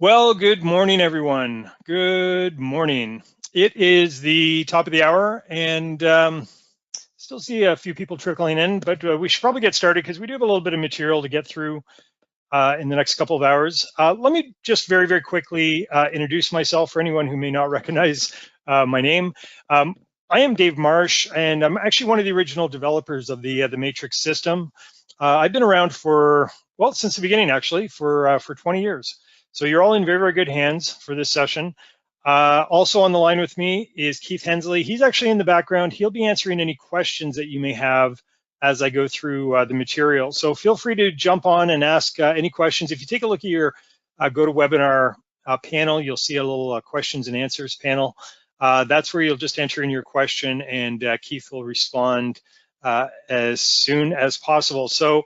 Well, good morning, everyone. Good morning. It is the top of the hour, and still see a few people trickling in, but we should probably get started because we do have a little bit of material to get through in the next couple of hours. Let me just very, very quickly introduce myself for anyone who may not recognize my name. I am Dave Marsh, and I'm actually one of the original developers of the Matrix system. I've been around for, well, since the beginning, actually, for 20 years. So you're all in very, very good hands for this session. Also on the line with me is Keith Hensley. He's actually in the background. He'll be answering any questions that you may have as I go through the material. So feel free to jump on and ask any questions. If you take a look at your GoToWebinar panel, you'll see a little questions and answers panel. That's where you'll just enter in your question, and Keith will respond as soon as possible. So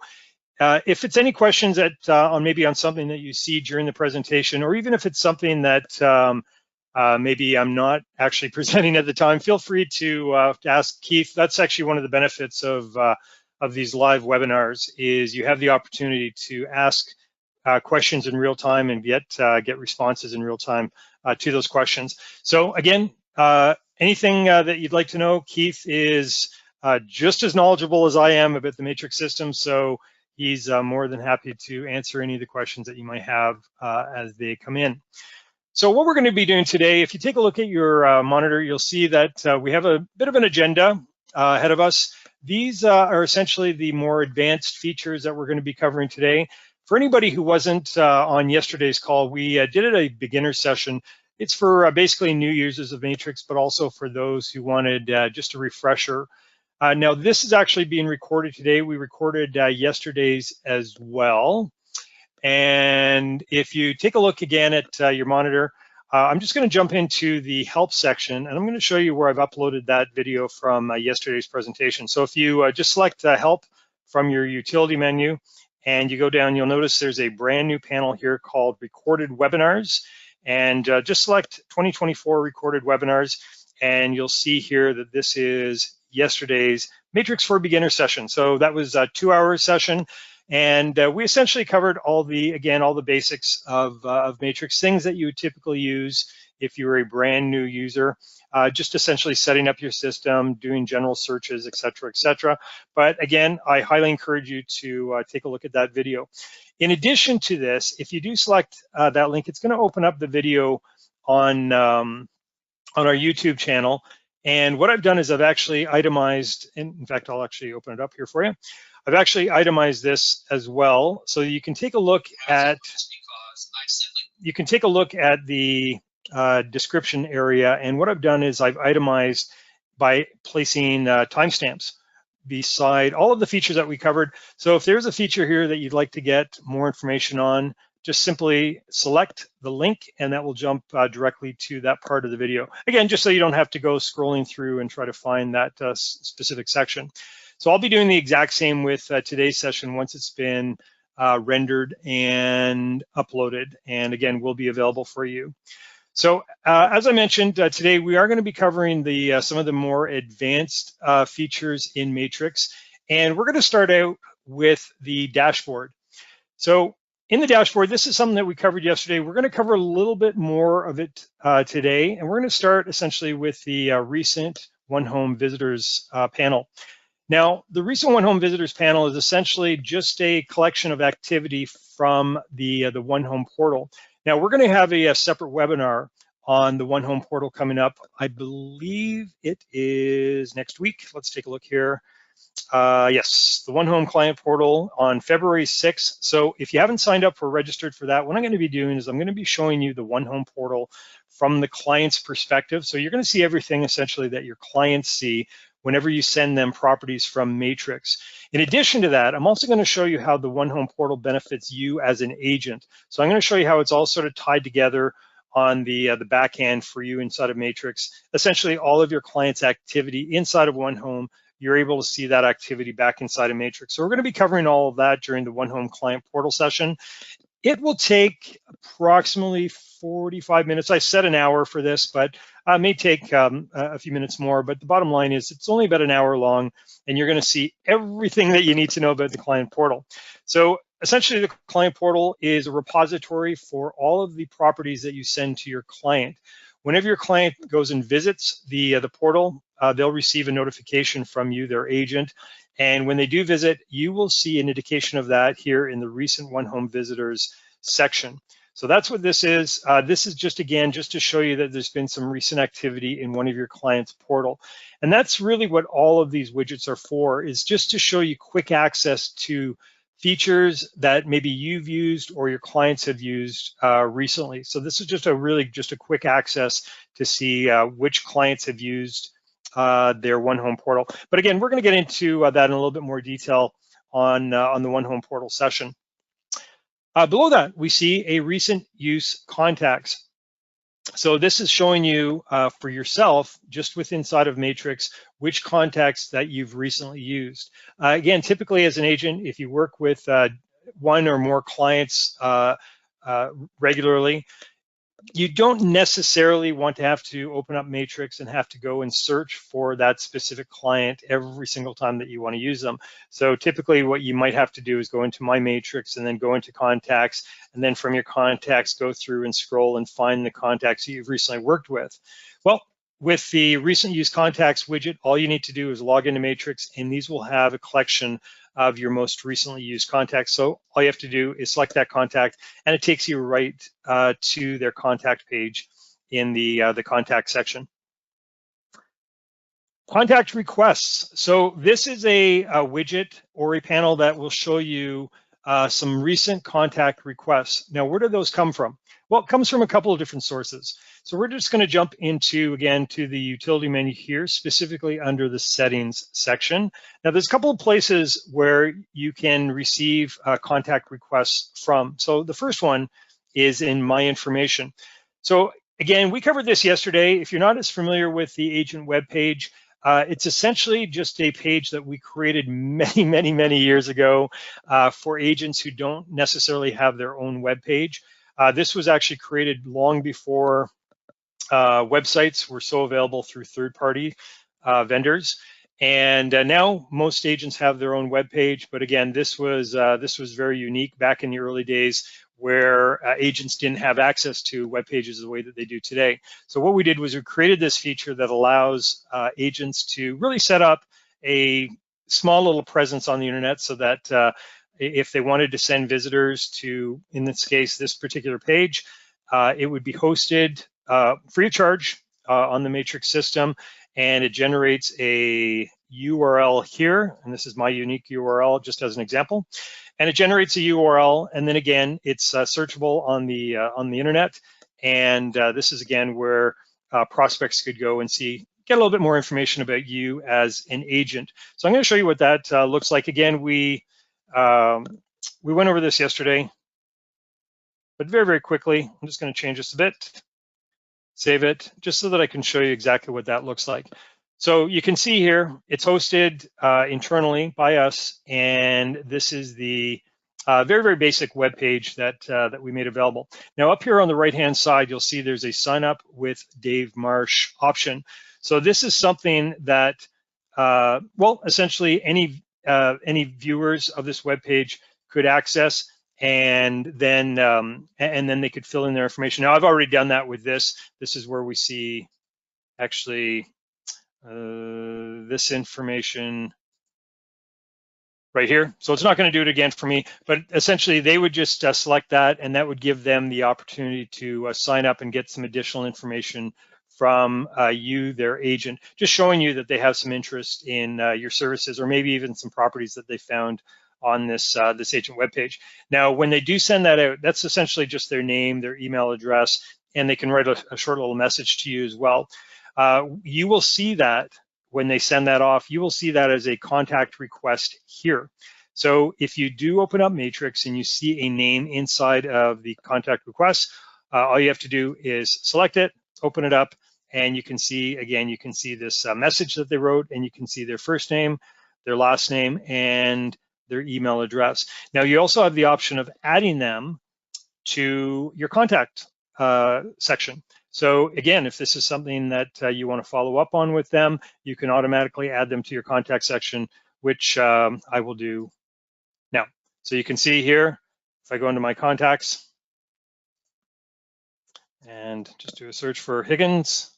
if it's any questions that maybe on something that you see during the presentation, or even if it's something that maybe I'm not actually presenting at the time, feel free to ask Keith. That's actually one of the benefits of these live webinars, is you have the opportunity to ask questions in real time and get responses in real time to those questions. So again, anything that you'd like to know, Keith is just as knowledgeable as I am about the Matrix system, so he's more than happy to answer any of the questions that you might have as they come in. So what we're going to be doing today, if you take a look at your monitor, you'll see that we have a bit of an agenda ahead of us. These are essentially the more advanced features that we're going to be covering today. For anybody who wasn't on yesterday's call, we did a beginner session. It's for basically new users of Matrix, but also for those who wanted just a refresher. Now, this is actually being recorded today. We recorded yesterday's as well. And if you take a look again at your monitor, I'm just going to jump into the help section, and I'm going to show you where I've uploaded that video from yesterday's presentation. So if you just select help from your utility menu and you go down, you'll notice there's a brand new panel here called Recorded Webinars. And just select 2024 Recorded Webinars, and you'll see here that this is yesterday's Matrix for Beginner session. So that was a 2-hour session. And we essentially covered all the basics of Matrix, things that you would typically use if you were a brand new user, just essentially setting up your system, doing general searches, et cetera. But again, I highly encourage you to take a look at that video. In addition to this, if you do select that link, it's going to open up the video on our YouTube channel. And what I've done is I've actually itemized, in fact, I'll actually open it up here for you. I've actually itemized this as well, so you can take a look at the description area. And what I've done is I've itemized by placing timestamps beside all of the features that we covered. So if there's a feature here that you'd like to get more information on, just simply select the link, and that will jump directly to that part of the video. Again, just so you don't have to go scrolling through and try to find that specific section. So I'll be doing the exact same with today's session once it's been rendered and uploaded, and again, will be available for you. So as I mentioned, today we are going to be covering some of the more advanced features in Matrix, and we're going to start out with the dashboard. So in the dashboard, this is something that we covered yesterday. We're going to cover a little bit more of it today, and we're going to start essentially with the recent One Home Visitors panel. Now, the recent One Home Visitors panel is essentially just a collection of activity from the One Home portal. Now, we're going to have a separate webinar on the One Home portal coming up. I believe it is next week. Let's take a look here. Yes, the One Home Client Portal on February 6th. So if you haven't signed up or registered for that, what I'm going to be doing is I'm going to be showing you the One Home portal from the client's perspective. So you're going to see everything essentially that your clients see whenever you send them properties from Matrix. In addition to that, I'm also going to show you how the One Home portal benefits you as an agent. So I'm going to show you how it's all sort of tied together on the back end for you inside of Matrix. Essentially, all of your clients' activity inside of One Home, you're able to see that activity back inside of Matrix. So we're going to be covering all of that during the One Home Client Portal session. It will take approximately 45 minutes. I set an hour for this, but it may take a few minutes more. But the bottom line is it's only about an hour long, and you're going to see everything that you need to know about the client portal. So essentially, the client portal is a repository for all of the properties that you send to your client. Whenever your client goes and visits the portal, they'll receive a notification from you, their agent. And when they do visit, you will see an indication of that here in the recent One Home Visitors section. So that's what this is. This is just, again, just to show you that there's been some recent activity in one of your clients' portal. And that's really what all of these widgets are for, is just to show you quick access to features that maybe you've used or your clients have used recently. So this is just a quick access to see which clients have used their One Home portal. But again, we're going to get into that in a little bit more detail on the One Home portal session. Below that, we see a recent use contacts. So this is showing you for yourself, just inside of Matrix, which contacts that you've recently used. Again, typically as an agent, if you work with one or more clients regularly, you don't necessarily want to have to open up Matrix and have to go and search for that specific client every single time that you want to use them. So typically what you might have to do is go into My Matrix and then go into Contacts, and then from your contacts, go through and scroll and find the contacts you've recently worked with. Well, with the Recent Use Contacts widget, all you need to do is log into Matrix, and these will have a collection of your most recently used contacts. So all you have to do is select that contact, and it takes you right to their contact page in the contact section. Contact requests. So this is a widget or a panel that will show you some recent contact requests. Now, where do those come from? Well, it comes from a couple of different sources. So we're just going to jump into, again, to the utility menu here, specifically under the settings section. Now, there's a couple of places where you can receive contact requests from. So the first one is in My Information. So again, we covered this yesterday. If you're not as familiar with the agent web page, it's essentially just a page that we created many years ago for agents who don't necessarily have their own web page. This was actually created long before websites were so available through third-party vendors. And now most agents have their own web page. But again, this was very unique back in the early days, where agents didn't have access to web pages the way that they do today. So what we did was we created this feature that allows agents to really set up a small little presence on the internet, so that if they wanted to send visitors to, in this case, this particular page, it would be hosted free of charge on the Matrix system, and it generates a URL here, and this is my unique URL just as an example. And it generates a URL, and then again, it's searchable on the internet. And this is again where prospects could go and get a little bit more information about you as an agent. So I'm going to show you what that looks like. Again, we went over this yesterday, but very quickly, I'm just going to change this a bit, save it, just so that I can show you exactly what that looks like. So you can see here, it's hosted internally by us, and this is the very basic web page that we made available. Now up here on the right-hand side, you'll see there's a sign up with Dave Marsh option. So this is something that, well, essentially any viewers of this web page could access, and then they could fill in their information. Now I've already done that with this. This is where we see actually this information right here. So it's not going to do it again for me, but essentially they would just select that, and that would give them the opportunity to sign up and get some additional information from you, their agent, just showing you that they have some interest in your services, or maybe even some properties that they found on this agent webpage. Now, when they do send that out, that's essentially just their name, their email address, and they can write a short little message to you as well. You will see that when they send that off, you will see that as a contact request here. So if you do open up Matrix and you see a name inside of the contact request, all you have to do is select it, open it up, and you can see, again, you can see this message that they wrote, and you can see their first name, their last name, and their email address. Now, you also have the option of adding them to your contact section. So again, if this is something that you want to follow up on with them, you can automatically add them to your contact section, which I will do now. So you can see here, if I go into my contacts and just do a search for Higgins,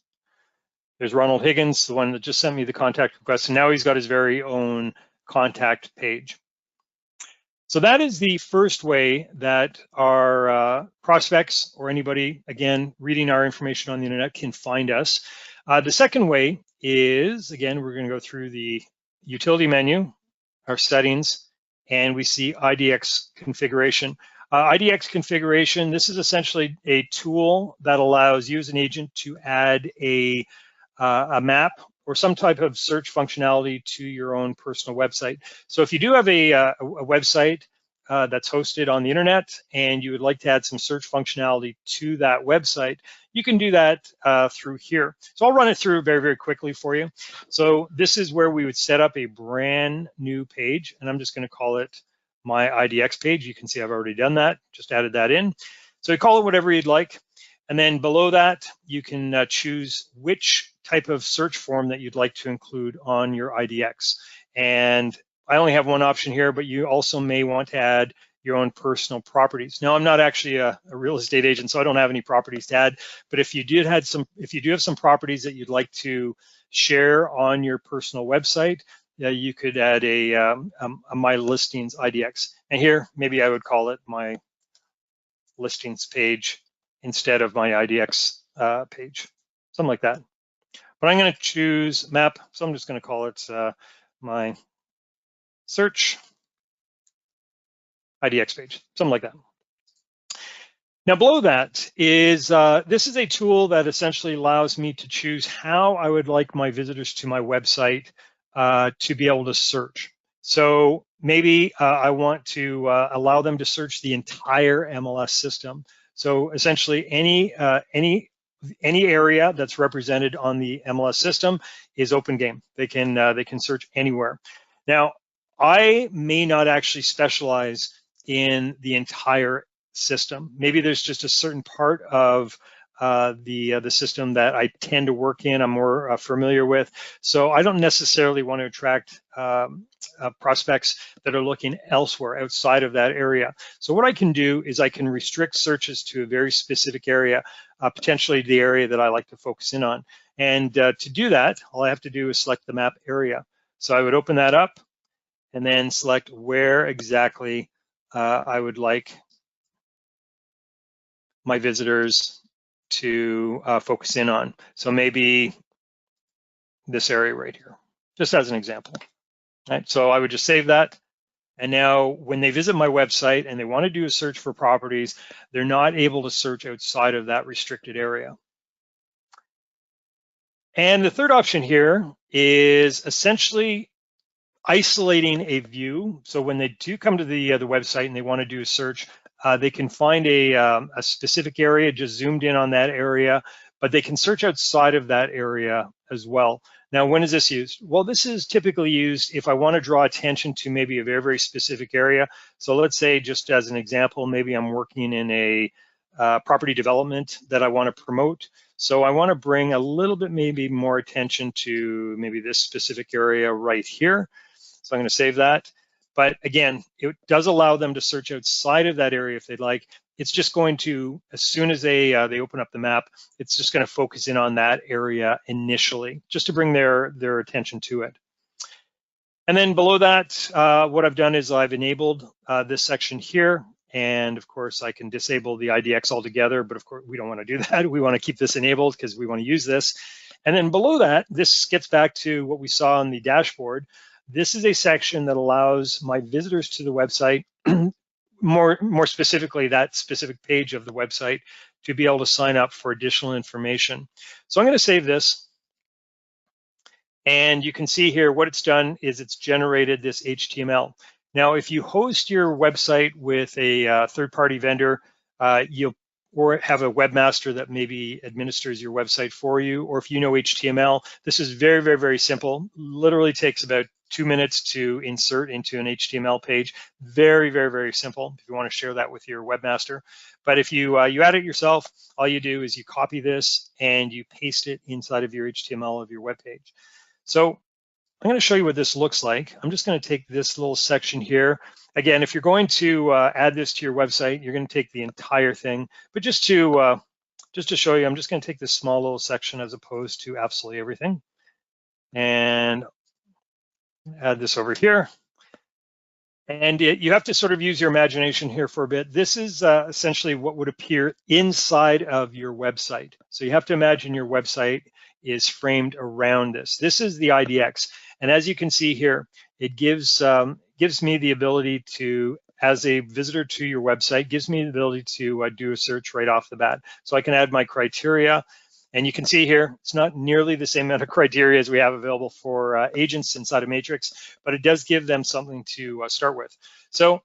there's Ronald Higgins, the one that just sent me the contact request, and now he's got his very own contact page. So that is the first way that our prospects or anybody, again, reading our information on the internet can find us. The second way is, again, we're going to go through the utility menu, our settings, and we see IDX configuration. IDX configuration, this is essentially a tool that allows you as an agent to add a map or some type of search functionality to your own personal website. So if you do have a website that's hosted on the internet and you would like to add some search functionality to that website, you can do that through here. So I'll run it through very, very quickly for you. So this is where we would set up a brand new page, and I'm just going to call it my IDX page. You can see I've already done that, just added that in. So you call it whatever you'd like. And then below that, you can choose which type of search form that you'd like to include on your IDX. And I only have one option here, but you also may want to add your own personal properties. Now, I'm not actually a real estate agent, so I don't have any properties to add. But if you do have some properties that you'd like to share on your personal website, you could add a My Listings IDX. And here, maybe I would call it My Listings page instead of my IDX page, something like that. But I'm going to choose map, so I'm just going to call it my search IDX page, something like that. Now below that is, this is a tool that essentially allows me to choose how I would like my visitors to my website to be able to search. So maybe I want to allow them to search the entire MLS system. So essentially any area that's represented on the MLS system is open game. They can search anywhere. Now, I may not actually specialize in the entire system. Maybe there's just a certain part of the system that I tend to work in, I'm more familiar with. So I don't necessarily want to attract prospects that are looking elsewhere outside of that area. So what I can do is I can restrict searches to a very specific area, potentially the area that I like to focus in on. And to do that, all I have to do is select the map area. So I would open that up and then select where exactly I would like my visitors to focus in on. So maybe this area right here, just as an example. Right? So I would just save that. And now when they visit my website and they want to do a search for properties, they're not able to search outside of that restricted area. And the third option here is essentially isolating a view. So when they do come to the website and they want to do a search, they can find a specific area, just zoomed in on that area, but they can search outside of that area as well. Now, when is this used? Well, this is typically used if I want to draw attention to maybe a very, very specific area. So let's say, just as an example, maybe I'm working in a property development that I want to promote. So I want to bring a little bit maybe more attention to maybe this specific area right here. So I'm going to save that. But again, it does allow them to search outside of that area if they'd like. It's just going to, as soon as they open up the map, it's just going to focus in on that area initially, just to bring their attention to it. And then below that, what I've done is I've enabled this section here. And of course, I can disable the IDX altogether, but of course, we don't want to do that. We want to keep this enabled because we want to use this. And then below that, this gets back to what we saw on the dashboard. This is a section that allows my visitors to the website, more specifically, that specific page of the website, to be able to sign up for additional information. So I'm going to save this. And you can see here what it's done is it's generated this HTML. Now, if you host your website with a third-party vendor, you'll or have a webmaster that maybe administers your website for you, or if you know HTML, this is very, very, very simple. Literally takes about 2 minutes to insert into an HTML page. Very, very, very simple if you want to share that with your webmaster. But if you add it yourself, all you do is you copy this and you paste it inside of your HTML of your web page. So I'm going to show you what this looks like. I'm just going to take this little section here. Again, if you're going to add this to your website, you're going to take the entire thing. But just to show you, I'm just going to take this small little section as opposed to absolutely everything, and add this over here. And you have to sort of use your imagination here for a bit. This is essentially what would appear inside of your website. So you have to imagine your website is framed around this. This is the IDX. And as you can see here, it gives me the ability to, as a visitor to your website, gives me the ability to do a search right off the bat. So I can add my criteria. And you can see here, it's not nearly the same amount of criteria as we have available for agents inside of Matrix, but it does give them something to start with. So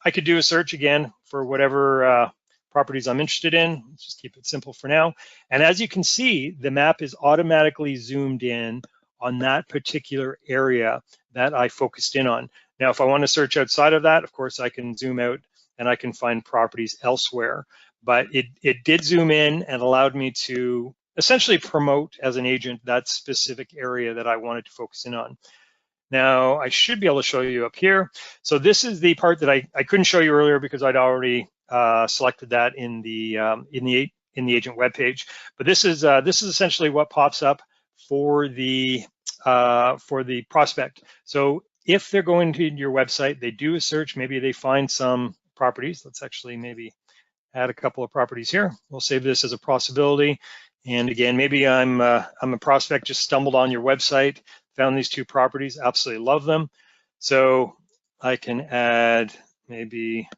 I could do a search again for whatever properties I'm interested in. Let's just keep it simple for now. And as you can see, the map is automatically zoomed in on that particular area that I focused in on. Now, if I want to search outside of that, of course, I can zoom out and I can find properties elsewhere. But it did zoom in and allowed me to essentially promote as an agent that specific area that I wanted to focus in on. Now, I should be able to show you up here. So this is the part that I couldn't show you earlier because I'd already selected that in the agent web page. But this is essentially what pops up for the prospect. So if they're going to your website, they do a search, maybe they find some properties. Let's actually maybe add a couple of properties here. We'll save this as a possibility. And again, maybe I'm a prospect, just stumbled on your website, found these two properties, absolutely love them. So I can add maybe,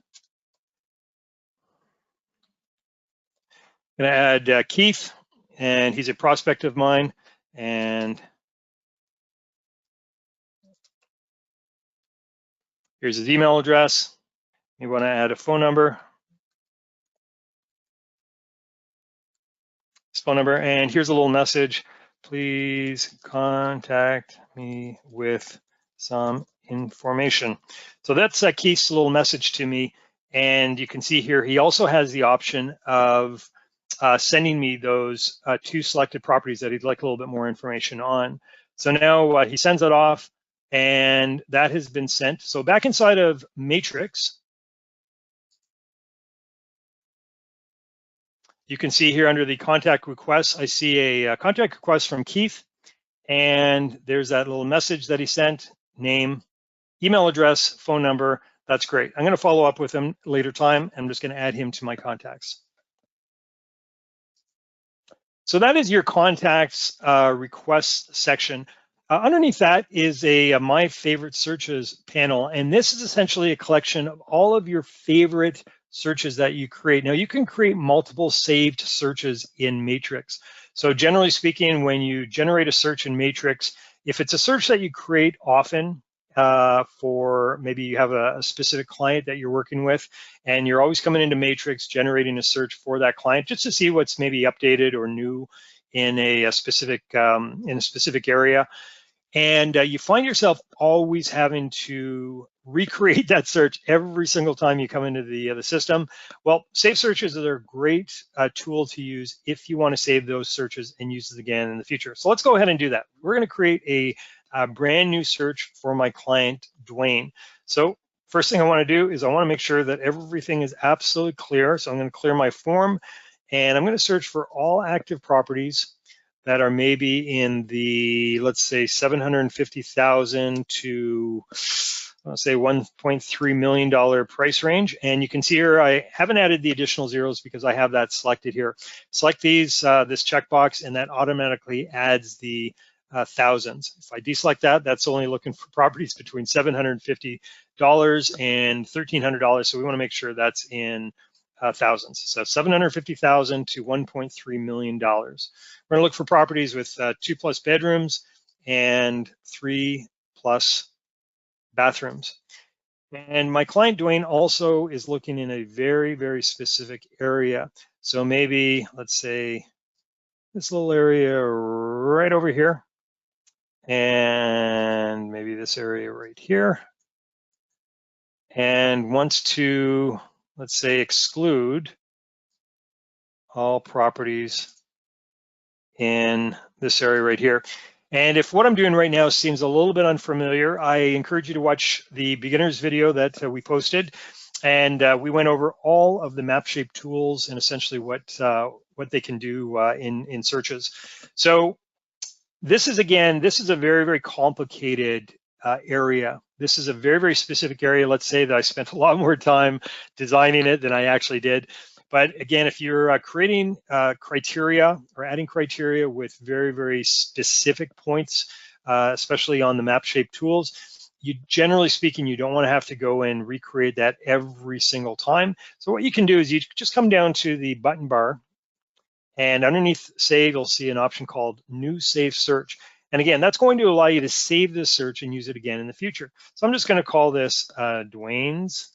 I'm gonna add Keith, and he's a prospect of mine. And here's his email address. You wanna add a phone number. His phone number, and here's a little message. Please contact me with some information. So that's Keith's little message to me. And you can see here, he also has the option of sending me those two selected properties that he'd like a little bit more information on. So now he sends it off, and that has been sent. So back inside of Matrix, you can see here under the contact requests, I see a contact request from Keith, and there's that little message that he sent, name, email address, phone number. That's great. I'm going to follow up with him later time. I'm just going to add him to my contacts. So that is your contacts requests section. Underneath that is a my favorite searches panel, and this is essentially a collection of all of your favorite searches that you create. Now you can create multiple saved searches in Matrix. So generally speaking, when you generate a search in Matrix, if it's a search that you create often for maybe you have a specific client that you're working with, and you're always coming into Matrix generating a search for that client just to see what's maybe updated or new in a specific area, and you find yourself always having to recreate that search every single time you come into the system. Well, save searches are a great tool to use if you want to save those searches and use it again in the future. So let's go ahead and do that. We're going to create a brand new search for my client, Dwayne. So first thing I want to do is I want to make sure that everything is absolutely clear. So I'm going to clear my form, and I'm going to search for all active properties that are maybe in the, let's say, 750,000 to, let's say, $1.3 million price range. And you can see here, I haven't added the additional zeros because I have that selected here. Select these, this checkbox, and that automatically adds the thousands. If I deselect that, that's only looking for properties between $750 and $1,300. So we want to make sure that's in thousands. So 750,000 to $1.3 million. We're going to look for properties with 2+ bedrooms and 3+ bathrooms. And my client Dwayne also is looking in a very, very specific area. So maybe, let's say, this little area right over here, and maybe this area right here, and wants to, let's say, exclude all properties in this area right here. And if what I'm doing right now seems a little bit unfamiliar, I encourage you to watch the beginner's video that we posted. And we went over all of the MapShape tools and essentially what they can do in searches. So this is a very, very complicated area. This is a very, very specific area. Let's say that I spent a lot more time designing it than I actually did. But again, if you're creating criteria or adding criteria with very, very specific points, especially on the MapShape tools, you generally speaking, you don't want to have to go and recreate that every single time. So what you can do is you just come down to the button bar, and underneath save, you'll see an option called new save search. And again, that's going to allow you to save this search and use it again in the future. So I'm just going to call this Dwayne's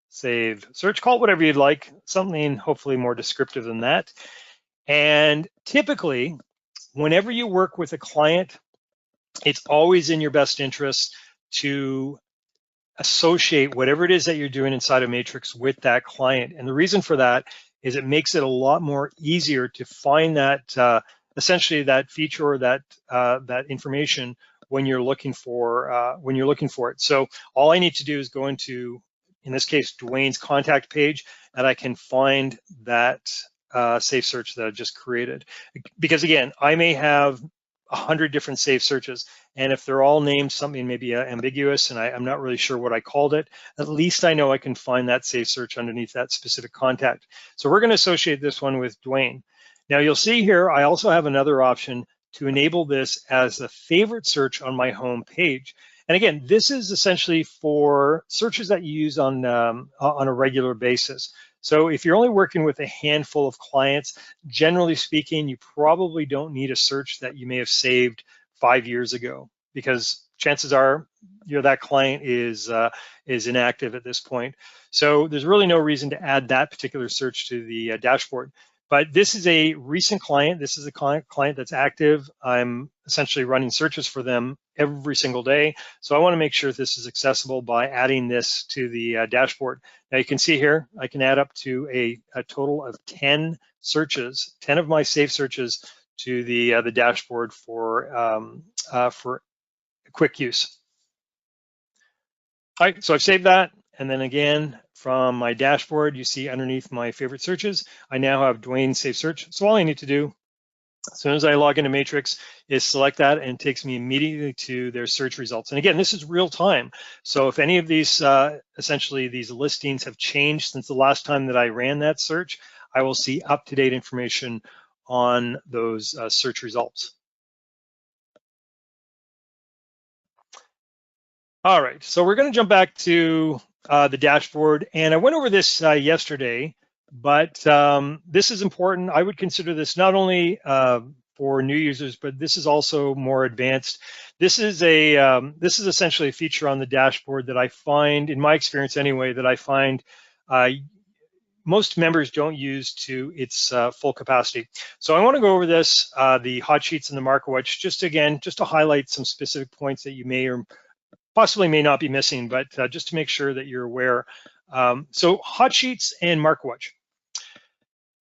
save search. Call it whatever you'd like, something hopefully more descriptive than that. And typically, whenever you work with a client, it's always in your best interest to associate whatever it is that you're doing inside of Matrix with that client. And the reason for that is it makes it a lot more easier to find that essentially that feature or that information when you're looking for it. So all I need to do is go into, in this case, Dwayne's contact page, and I can find that safe search that I just created. Because again, I may have 100 different safe searches, and if they're all named something maybe ambiguous and I'm not really sure what I called it, at least I know I can find that safe search underneath that specific contact. So we're going to associate this one with Dwayne. Now you'll see here I also have another option to enable this as a favorite search on my home page. And again, this is essentially for searches that you use on a regular basis. So if you're only working with a handful of clients, generally speaking, you probably don't need a search that you may have saved 5 years ago, because chances are that client is inactive at this point. So there's really no reason to add that particular search to the dashboard. But this is a recent client. This is a client that's active. I'm essentially running searches for them every single day. So I want to make sure this is accessible by adding this to the dashboard. Now you can see here, I can add up to a total of 10 searches, 10 of my safe searches to the dashboard for quick use. All right, so I've saved that. And then again, from my dashboard, you see underneath my favorite searches, I now have Dwayne Safe Search. So all I need to do, as soon as I log into Matrix, is select that, and it takes me immediately to their search results. And again, this is real time. So if any of these, essentially these listings have changed since the last time that I ran that search, I will see up-to-date information on those search results. All right, so we're going to jump back to the dashboard, and I went over this yesterday, but this is important. I would consider this not only for new users, but this is also more advanced. This is essentially a feature on the dashboard that I find, in my experience anyway, that I find most members don't use to its full capacity. So I want to go over this, the hot sheets and the MarketWatch, just to highlight some specific points that you may or possibly may not be missing, but just to make sure that you're aware. So hot sheets and MarketWatch.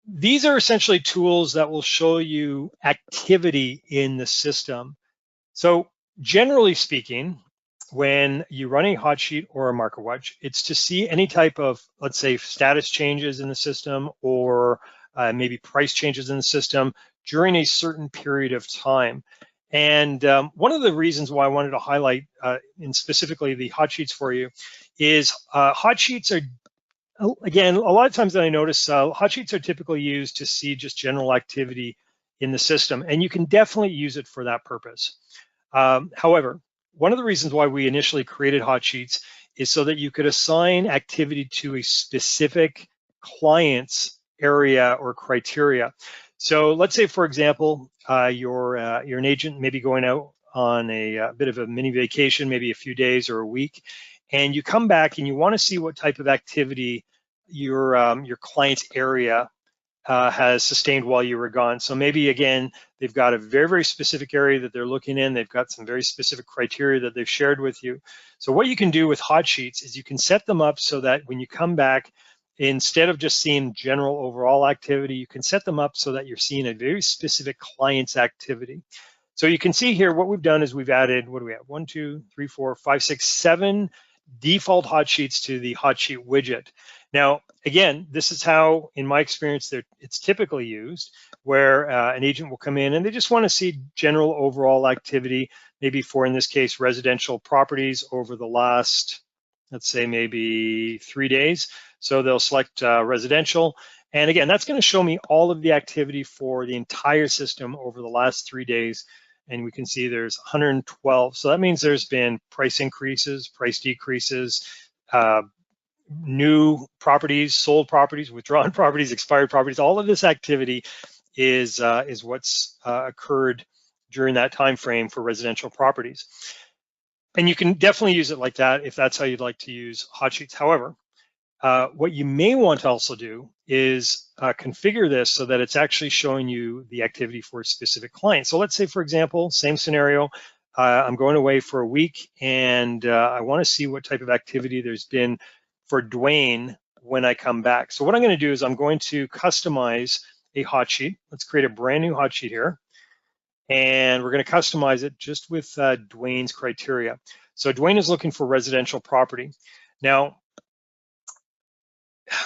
These are essentially tools that will show you activity in the system. So generally speaking, when you run a hot sheet or a MarketWatch, it's to see any type of, let's say, status changes in the system, or maybe price changes in the system during a certain period of time. And one of the reasons why I wanted to highlight, and specifically the hot sheets for you, is hot sheets are, again, a lot of times that I notice, hot sheets are typically used to see just general activity in the system, and you can definitely use it for that purpose. However, one of the reasons why we initially created hot sheets is so that you could assign activity to a specific client's area or criteria. So let's say, for example, you're an agent, maybe going out on a bit of a mini vacation, maybe a few days or a week, and you come back and you want to see what type of activity your client's area has sustained while you were gone. So maybe, again, they've got a very, very specific area that they're looking in. They've got some very specific criteria that they've shared with you. So what you can do with hot sheets is you can set them up so that when you come back, instead of just seeing general overall activity, you can set them up so that you're seeing a very specific client's activity. So you can see here what we've done is we've added, what do we have? 1, 2, 3, 4, 5, 6, 7 default hot sheets to the hot sheet widget. Now, again, this is how, in my experience, it's typically used, where an agent will come in and they just want to see general overall activity, maybe for, in this case, residential properties over the last, let's say, maybe 3 days. So they'll select residential. And again, that's going to show me all of the activity for the entire system over the last 3 days. And we can see there's 112. So that means there's been price increases, price decreases, new properties, sold properties, withdrawn properties, expired properties. All of this activity is what's occurred during that time frame for residential properties. And you can definitely use it like that if that's how you'd like to use hot sheets. However, what you may want to also do is configure this so that it's actually showing you the activity for a specific client. So let's say, for example, same scenario, I'm going away for a week and I want to see what type of activity there's been for Dwayne when I come back. So what I'm going to do is I'm going to customize a hot sheet. Let's create a brand new hot sheet here. And we're going to customize it just with Dwayne's criteria. So Dwayne is looking for residential property. Now,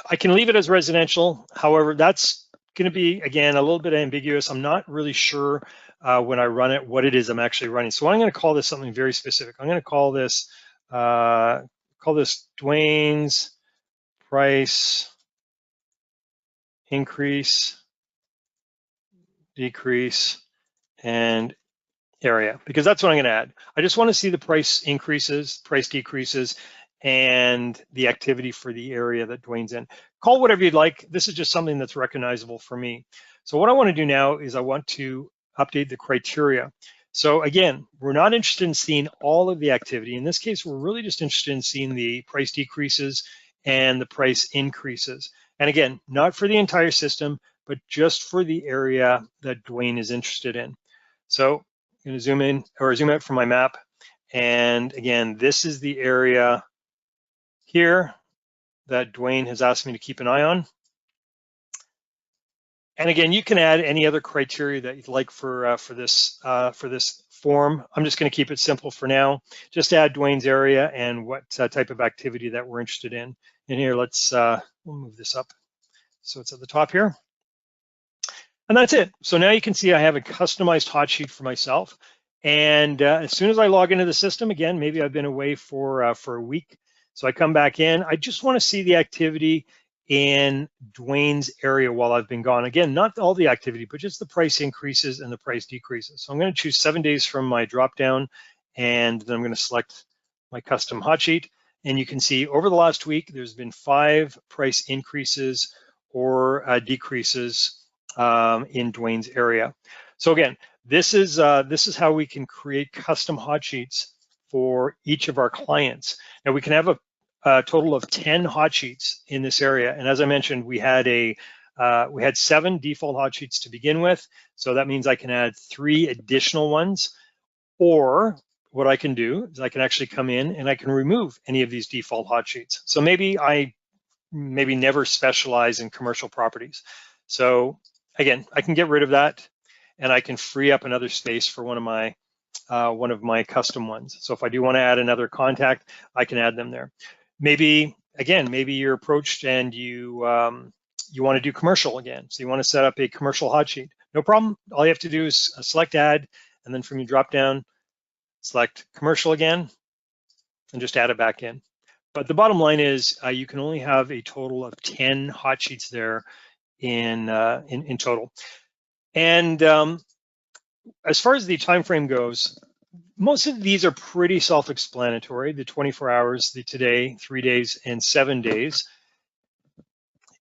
I can leave it as residential. However, that's going to be, again, a little bit ambiguous. I'm not really sure when I run it what it is I'm actually running. So I'm going to call this something very specific. I'm going to call this Dwayne's price increase, decrease, and area, because that's what I'm going to add. I just want to see the price increases, price decreases, and the activity for the area that Dwayne's in. Call whatever you'd like. This is just something that's recognizable for me. So what I want to do now is I want to update the criteria. So again, we're not interested in seeing all of the activity. In this case, we're really just interested in seeing the price decreases and the price increases. And again, not for the entire system, but just for the area that Dwayne is interested in. So I'm going to zoom in or zoom out from my map. And again, this is the area here that Dwayne has asked me to keep an eye on. And again, you can add any other criteria that you'd like for this form. I'm just going to keep it simple for now. Just add Dwayne's area and what type of activity that we're interested in. And here, we'll move this up so it's at the top here. And that's it. So now you can see I have a customized hot sheet for myself. And as soon as I log into the system, again, maybe I've been away for a week. So I come back in, I just want to see the activity in Dwayne's area while I've been gone. Again, not all the activity, but just the price increases and the price decreases. So I'm going to choose 7 days from my dropdown, and then I'm going to select my custom hot sheet. And you can see over the last week, there's been 5 price increases or decreases in Dwayne's area. So again, this is how we can create custom hot sheets for each of our clients. Now we can have a total of 10 hot sheets in this area. And as I mentioned, we had 7 default hot sheets to begin with. So that means I can add 3 additional ones. Or what I can do is I can actually come in and I can remove any of these default hot sheets. So maybe I never specialize in commercial properties. So again, I can get rid of that and I can free up another space for one of my custom ones. So if I do want to add another contact, I can add them there. Maybe you're approached and you want to do commercial again. So you want to set up a commercial hot sheet. No problem. All you have to do is select add, and then from your drop down, select commercial again, and just add it back in. But the bottom line is you can only have a total of 10 hot sheets there in total. And as far as the time frame goes, most of these are pretty self-explanatory, the 24 hours, the today, 3 days, and 7 days.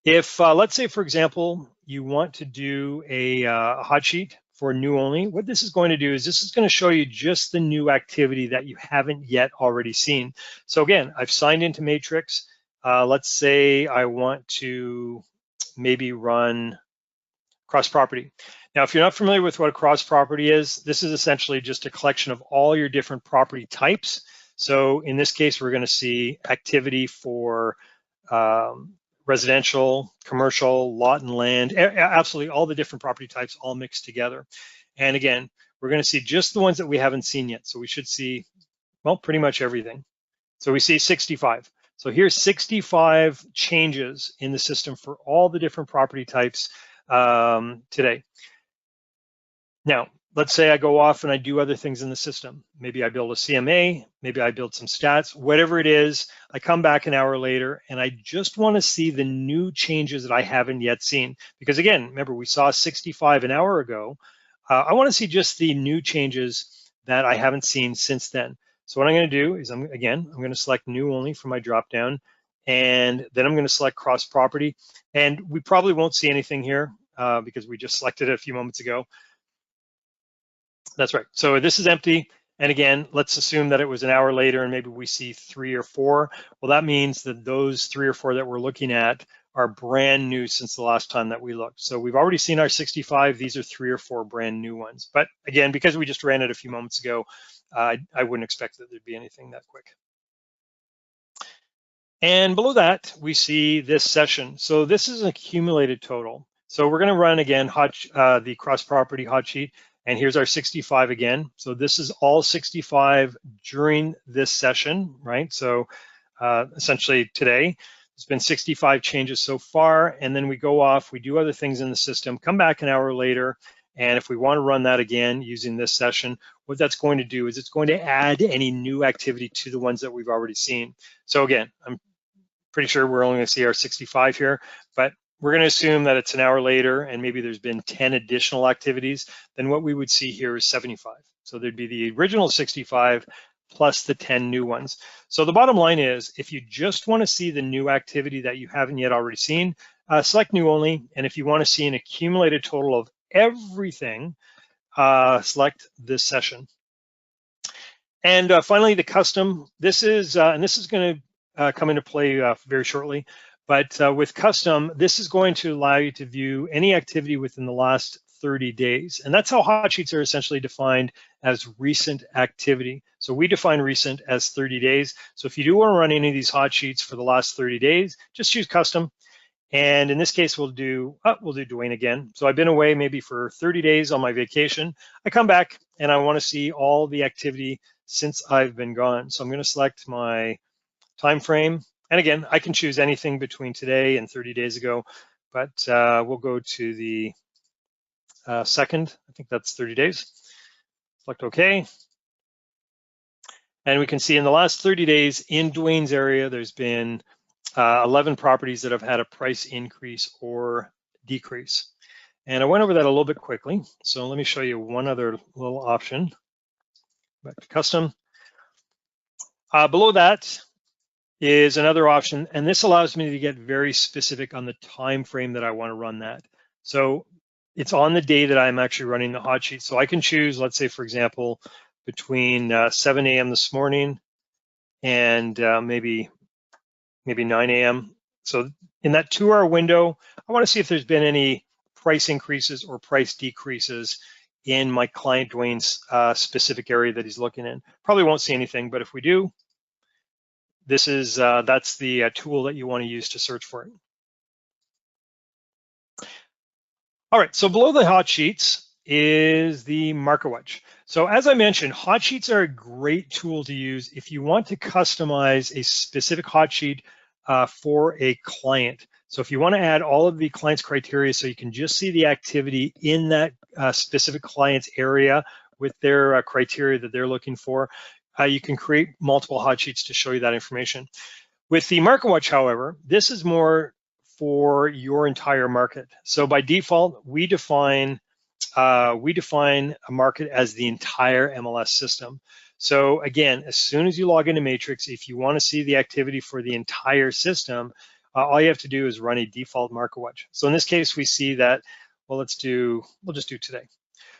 If, let's say, for example, you want to do a hot sheet for new only, what this is going to do is this is going to show you just the new activity that you haven't yet already seen. So again, I've signed into Matrix. Let's say I want to maybe run cross property. Now, if you're not familiar with what a cross property is, this is essentially just a collection of all your different property types. So in this case, we're going to see activity for residential, commercial, lot and land, absolutely all the different property types all mixed together. And again, we're going to see just the ones that we haven't seen yet. So we should see, well, pretty much everything. So we see 65. So here's 65 changes in the system for all the different property types today. Now, let's say I go off and I do other things in the system. Maybe I build a CMA, maybe I build some stats, whatever it is. I come back an hour later and I just want to see the new changes that I haven't yet seen. Because again, remember, we saw 65 an hour ago. I want to see just the new changes that I haven't seen since then. So what I'm going to do is, I'm going to select new only from my drop down, and then I'm going to select cross property. And we probably won't see anything here because we just selected it a few moments ago. That's right. So this is empty. And again, let's assume that it was an hour later and maybe we see 3 or 4. Well, that means that those 3 or 4 that we're looking at are brand new since the last time that we looked. So we've already seen our 65. These are 3 or 4 brand new ones. But again, because we just ran it a few moments ago, I wouldn't expect that there'd be anything that quick. And below that, we see this session. So this is an accumulated total. So we're going to run again the cross property hot sheet. And here's our 65 again. So this is all 65 during this session, right? So essentially today, there's been 65 changes so far. And then we go off, we do other things in the system, come back an hour later. And if we want to run that again using this session, what that's going to do is it's going to add any new activity to the ones that we've already seen. So again, I'm pretty sure we're only going to see our 65 here, but we're going to assume that it's an hour later and maybe there's been 10 additional activities. Then what we would see here is 75. So there'd be the original 65 plus the 10 new ones. So the bottom line is, if you just want to see the new activity that you haven't yet already seen, select new only. And if you want to see an accumulated total of everything, select this session. And finally, the custom. This is going to come into play very shortly. But with custom, this is going to allow you to view any activity within the last 30 days. And that's how hot sheets are essentially defined, as recent activity. So we define recent as 30 days. So if you do want to run any of these hot sheets for the last 30 days, just choose custom. And in this case, we'll do Dwayne again. So I've been away maybe for 30 days on my vacation. I come back and I want to see all the activity since I've been gone. So I'm going to select my time frame. And again, I can choose anything between today and 30 days ago, but we'll go to the second. I think that's 30 days. Select OK. And we can see in the last 30 days in Dwayne's area, there's been 11 properties that have had a price increase or decrease. And I went over that a little bit quickly. So let me show you one other little option. Back to custom. Below that is another option, and this allows me to get very specific on the time frame that I want to run that. So it's on the day that I'm actually running the hot sheet. So I can choose, let's say, for example, between 7 a.m. this morning and maybe 9 a.m. So in that 2-hour window, I want to see if there's been any price increases or price decreases in my client Dwayne's specific area that he's looking in. Probably won't see anything, but if we do, this is that's the tool that you want to use to search for it. All right, so below the hot sheets is the MarketWatch. So as I mentioned, hot sheets are a great tool to use if you want to customize a specific hot sheet for a client. So if you want to add all of the client's criteria so you can just see the activity in that specific client's area with their criteria that they're looking for, you can create multiple hot sheets to show you that information. With the MarketWatch, however, this is more for your entire market. So by default, we define a market as the entire MLS system. So again, as soon as you log into Matrix, if you want to see the activity for the entire system, all you have to do is run a default MarketWatch. So in this case, we see that, well, we'll just do today.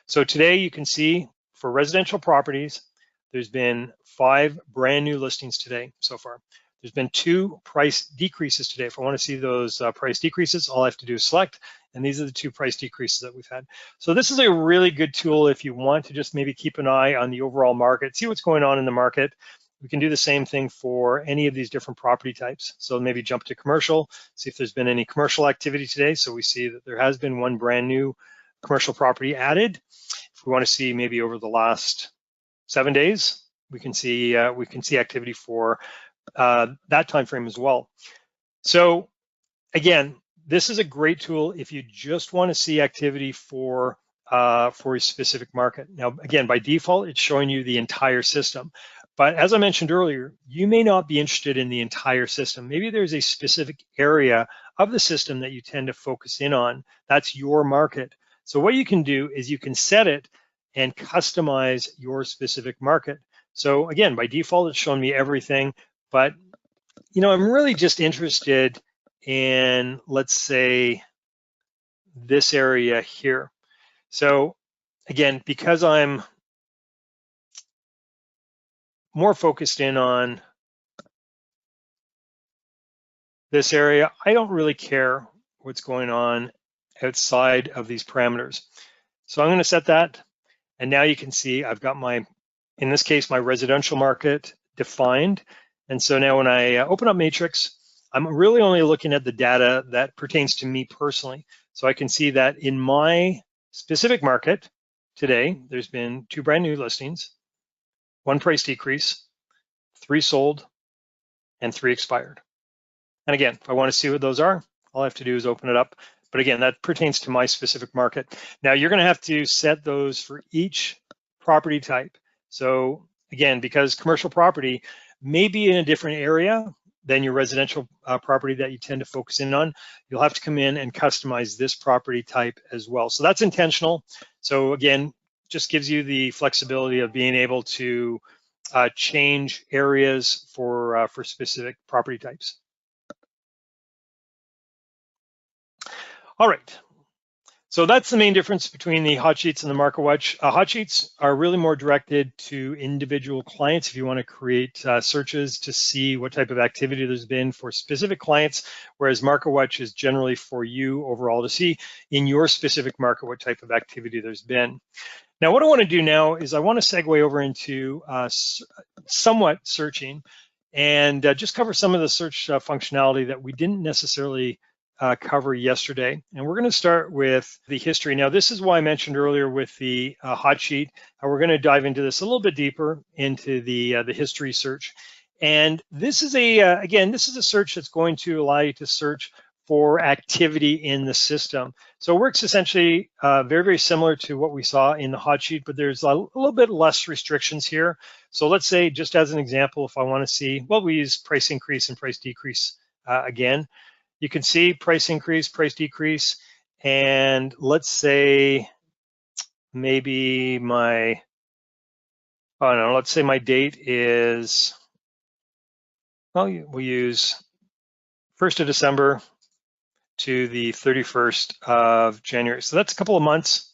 So today you can see for residential properties, there's been 5 brand new listings today so far. There's been 2 price decreases today. If I want to see those price decreases, all I have to do is select, and these are the 2 price decreases that we've had. So this is a really good tool if you want to just maybe keep an eye on the overall market, see what's going on in the market. We can do the same thing for any of these different property types. So maybe jump to commercial, see if there's been any commercial activity today. So we see that there has been one brand new commercial property added. If we want to see maybe over the last 7 days, we can see activity for that time frame as well. So again, this is a great tool if you just want to see activity for a specific market. Now, again, by default, it's showing you the entire system. But as I mentioned earlier, you may not be interested in the entire system. Maybe there's a specific area of the system that you tend to focus in on. That's your market. So what you can do is you can set it and customize your specific market. So again, by default, it's showing me everything, but I'm really just interested in, let's say, this area here. So again, because I'm more focused in on this area, I don't really care what's going on outside of these parameters. So I'm going to set that. And now you can see I've got in this case, my residential market defined. And so now when I open up Matrix, I'm really only looking at the data that pertains to me personally. So I can see that in my specific market today, there's been 2 brand new listings, 1 price decrease, 3 sold, and 3 expired. And again, if I want to see what those are, all I have to do is open it up. But again, that pertains to my specific market. Now you're going to have to set those for each property type. So again, because commercial property may be in a different area than your residential property that you tend to focus in on, you'll have to come in and customize this property type as well. So that's intentional. So again, just gives you the flexibility of being able to change areas for specific property types. All right, so that's the main difference between the hot sheets and the MarketWatch. Hot sheets are really more directed to individual clients if you want to create searches to see what type of activity there's been for specific clients, whereas MarketWatch is generally for you overall to see in your specific market what type of activity there's been. Now, what I want to do now is I want to segue over into somewhat searching and just cover some of the search functionality that we didn't necessarily cover yesterday. And we're going to start with the history. Now, this is why I mentioned earlier with the hot sheet, and we're going to dive into this a little bit deeper into the history search. And this is again, this is a search that's going to allow you to search for activity in the system. So it works essentially very, very similar to what we saw in the hot sheet, but there's a little bit less restrictions here. So let's say, just as an example, if I want to see, well, we use price increase and price decrease again. You can see price increase, price decrease, and let's say maybe let's say my date is, well, we use 1st of December to the 31st of January. So that's a couple of months.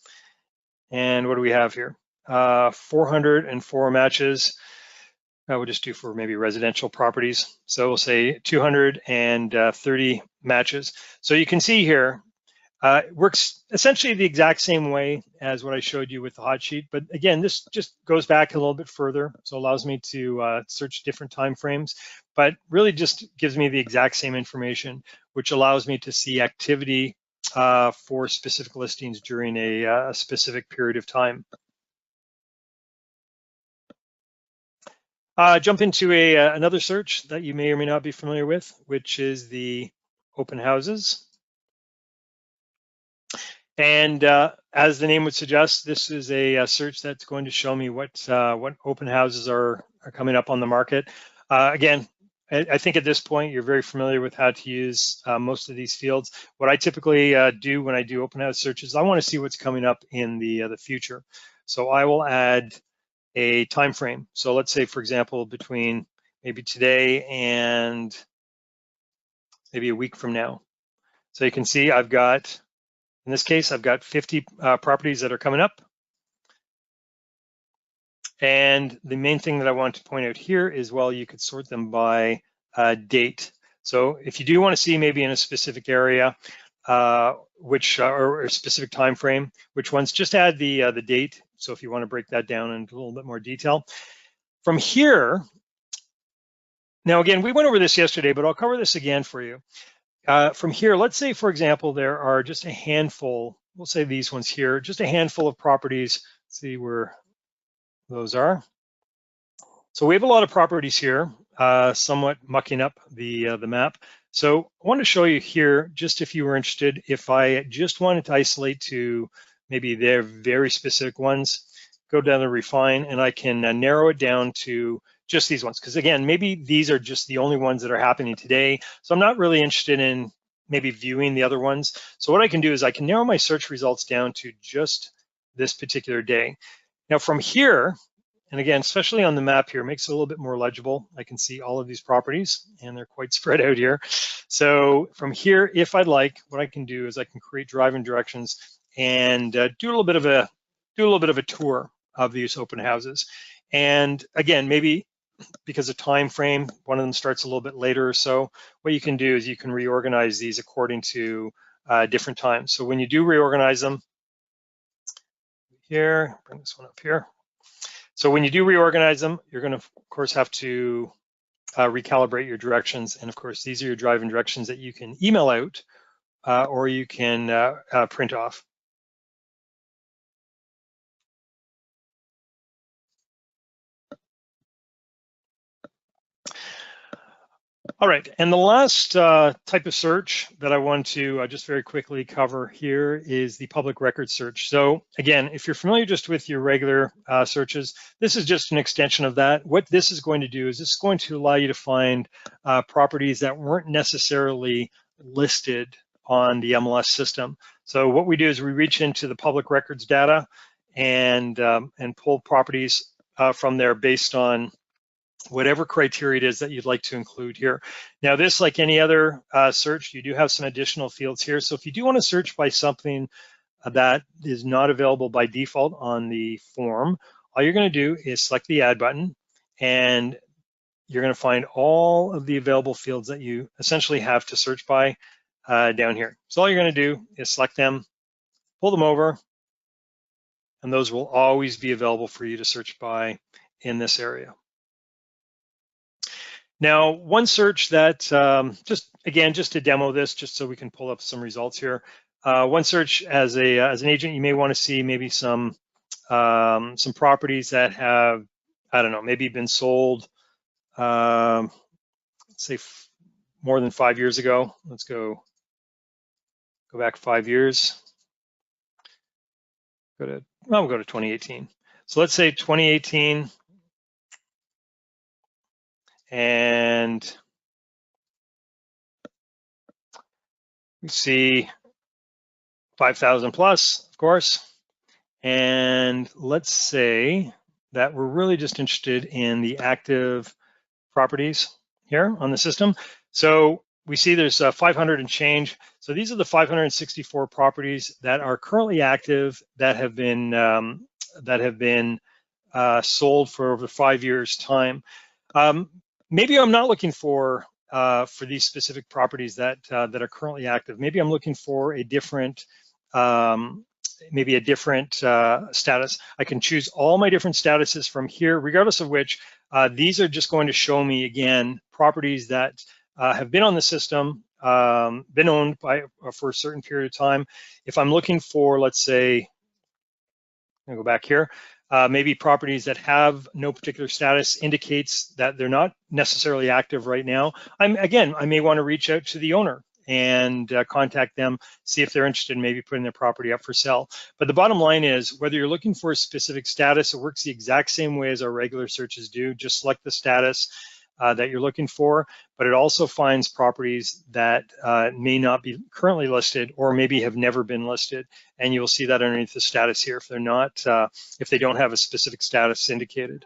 And what do we have here? 404 matches. We'll just do for maybe residential properties. So we'll say 230 matches. So you can see here, it works essentially the exact same way as what I showed you with the hot sheet. But again, this just goes back a little bit further. So it allows me to search different time frames, but really just gives me the exact same information, which allows me to see activity for specific listings during a specific period of time. Jump into another search that you may or may not be familiar with, which is the open houses. And as the name would suggest, this is a search that's going to show me what open houses are coming up on the market. Again, I think at this point you're very familiar with how to use most of these fields. What I typically do when I do open house searches, I want to see what's coming up in the future. So I will add a time frame. So let's say, for example, between maybe today and maybe a week from now. So you can see I've got, in this case, I've got 50 properties that are coming up. And the main thing that I want to point out here is, well, you could sort them by date. So if you do want to see maybe in a specific area, or a specific time frame, which ones, just add the date. So if you want to break that down into a little bit more detail. From here, Now, again, we went over this yesterday, but I'll cover this again for you. From here, let's say, for example, there are just a handful, we'll say these ones here, just a handful of properties. Let's see where those are. So we have a lot of properties here, somewhat mucking up the map. So I want to show you here, just if you were interested, if I just wanted to isolate to maybe their very specific ones, go down to refine, and I can narrow it down to just these ones. Because again, maybe these are just the only ones that are happening today. So I'm not really interested in maybe viewing the other ones. So what I can do is I can narrow my search results down to just this particular day. Now from here, and again, especially on the map here, makes it a little bit more legible. I can see all of these properties and they're quite spread out here. So from here, if I'd like, what I can do is I can create driving directions and do a little bit of a tour of these open houses. And again, maybe because of time frame, one of them starts a little bit later or so, what you can do is you can reorganize these according to different times. So when you do reorganize them, here, bring this one up here. So when you do reorganize them, you're going to, of course, have to recalibrate your directions. And of course, these are your driving directions that you can email out or you can print off. All right, and the last type of search that I want to just very quickly cover here is the public record search. So again, if you're familiar just with your regular searches, this is just an extension of that. What this is going to do is this is going to allow you to find properties that weren't necessarily listed on the MLS system. So what we do is we reach into the public records data and pull properties from there based on whatever criteria it is that you'd like to include here. Now this, like any other search, you do have some additional fields here. So if you do want to search by something that is not available by default on the form, all you're going to do is select the add button and you're going to find all of the available fields that you essentially have to search by down here. So all you're going to do is select them, pull them over, and those will always be available for you to search by in this area. Now, one search that, just to demo this, just so we can pull up some results here. One search as an agent, you may want to see maybe some properties that have, I don't know, maybe been sold, let's say more than 5 years ago. Let's go back 5 years. We'll go to 2018. So let's say 2018. And we see 5,000 plus, of course. And let's say that we're really just interested in the active properties here on the system. So we see there's 500 and change. So these are the 564 properties that are currently active that have been sold for over 5 years' time. Maybe I'm not looking for these specific properties that are currently active. Maybe I'm looking for a different, status. I can choose all my different statuses from here, regardless of which. These are just going to show me again properties that have been on the system, been owned for a certain period of time. If I'm looking for, let's say, I'm gonna go back here. Maybe properties that have no particular status indicates that they're not necessarily active right now. I may want to reach out to the owner and contact them, see if they're interested in maybe putting their property up for sale. But the bottom line is, whether you're looking for a specific status, it works the exact same way as our regular searches do. Just select the status that you're looking for, but it also finds properties that may not be currently listed or maybe have never been listed, and you'll see that underneath the status here if they're not, if they don't have a specific status indicated.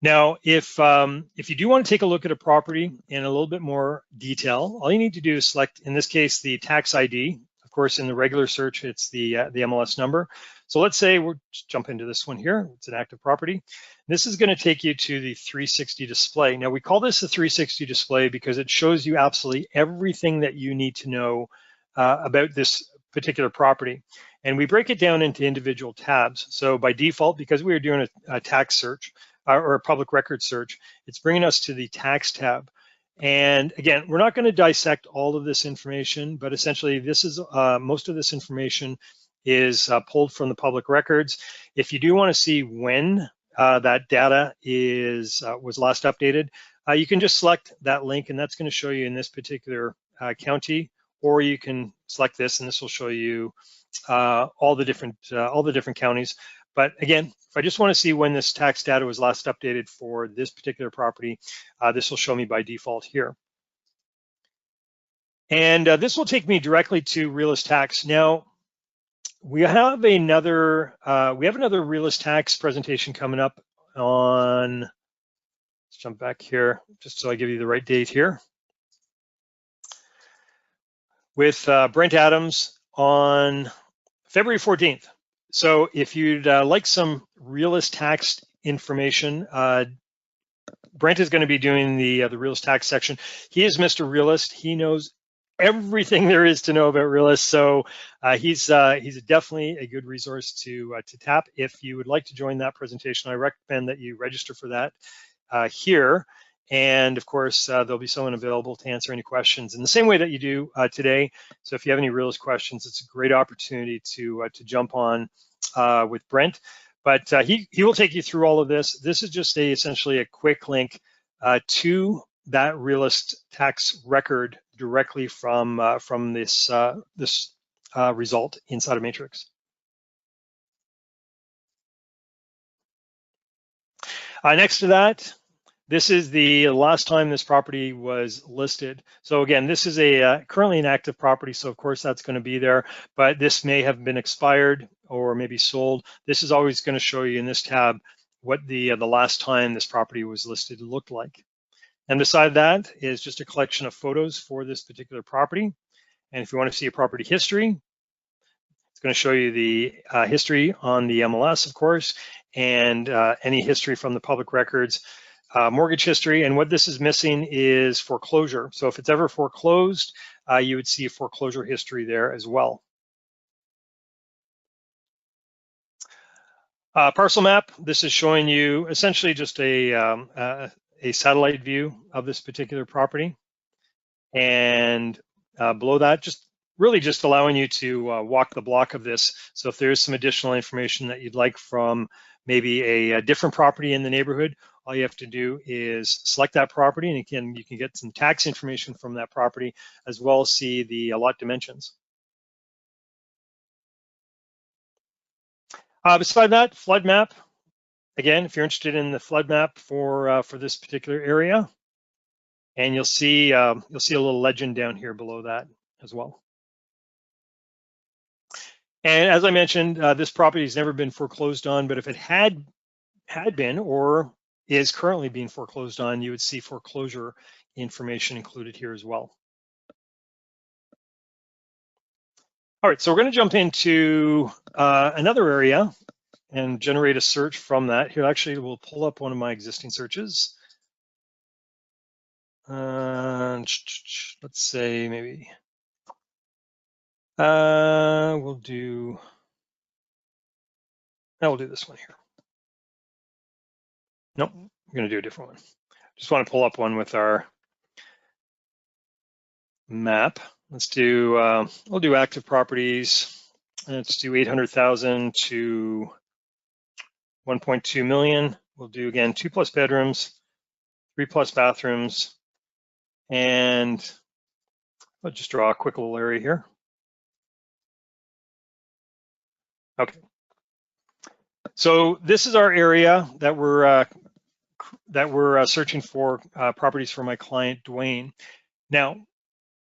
Now, if you do want to take a look at a property in a little bit more detail, all you need to do is select, in this case, the tax ID. Of course, in the regular search, it's the MLS number. So let's say we'll just jump into this one here. It's an active property. This is going to take you to the 360 display. Now, we call this a 360 display because it shows you absolutely everything that you need to know about this particular property. And we break it down into individual tabs. So by default, because we are doing a tax search, or a public record search, it's bringing us to the tax tab. And again, we're not going to dissect all of this information, but essentially this is most of this information is pulled from the public records. If you do want to see when that data was last updated, you can just select that link, and that's going to show you in this particular county, or you can select this, and this will show you all the different counties. But again, if I just want to see when this tax data was last updated for this particular property, this will show me by default here. And this will take me directly to Realist Tax. Now, we have another Realist Tax presentation coming up on, let's jump back here, just so I give you the right date here, with Brent Adams on February 14th. So if you'd like some Realist Tax information, Brent is going to be doing the Realist Tax section. He is Mr. Realist. He knows everything there is to know about Realist. So he's definitely a good resource to tap. If you would like to join that presentation, I recommend that you register for that here. And of course, there'll be someone available to answer any questions in the same way that you do today. So if you have any Realist questions, it's a great opportunity to jump on with Brent. But he will take you through all of this. This is just essentially a quick link to that Realist Tax record directly from this result inside of Matrix. Next to that, this is the last time this property was listed. So again, this is a currently an active property, so of course that's going to be there, but this may have been expired or maybe sold. This is always going to show you in this tab what the last time this property was listed looked like. And beside that is just a collection of photos for this particular property. And if you want to see a property history, it's going to show you the history on the MLS, of course, and any history from the public records. Mortgage history, and what this is missing is foreclosure. So if it's ever foreclosed, you would see foreclosure history there as well. Parcel map, this is showing you essentially just a satellite view of this particular property. And below that, just allowing you to walk the block of this. So if there is some additional information that you'd like from maybe a different property in the neighborhood, all you have to do is select that property, and again, you can get some tax information from that property, as well as see the lot dimensions. Beside that, flood map. Again, if you're interested in the flood map for this particular area, and you'll see a little legend down here below that as well. And as I mentioned, this property has never been foreclosed on, but if it had been or is currently being foreclosed on, you would see foreclosure information included here as well. All right, so we're going to jump into another area and generate a search from that. Here, actually, we'll pull up one of my existing searches. Let's say maybe we'll do this one here. Nope, we're going to do a different one. Just want to pull up one with our map. Let's do, we'll do active properties. Let's do 800,000 to 1.2 million. We'll do, again, 2+ bedrooms, 3+ bathrooms, and I'll just draw a quick little area here. Okay. So this is our area that we're searching for properties for my client, Dwayne. Now,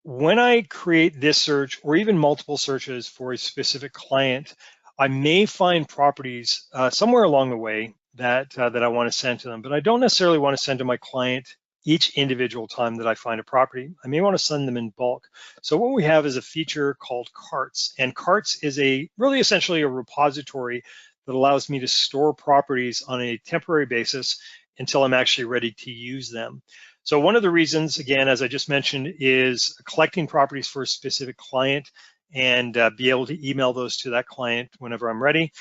when I create this search or even multiple searches for a specific client, I may find properties somewhere along the way that I want to send to them, but I don't necessarily want to send to my client each individual time that I find a property. I may want to send them in bulk. So what we have is a feature called Carts, and Carts is really essentially a repository that allows me to store properties on a temporary basis until I'm actually ready to use them. So one of the reasons, again, as I just mentioned, is collecting properties for a specific client and be able to email those to that client whenever I'm ready.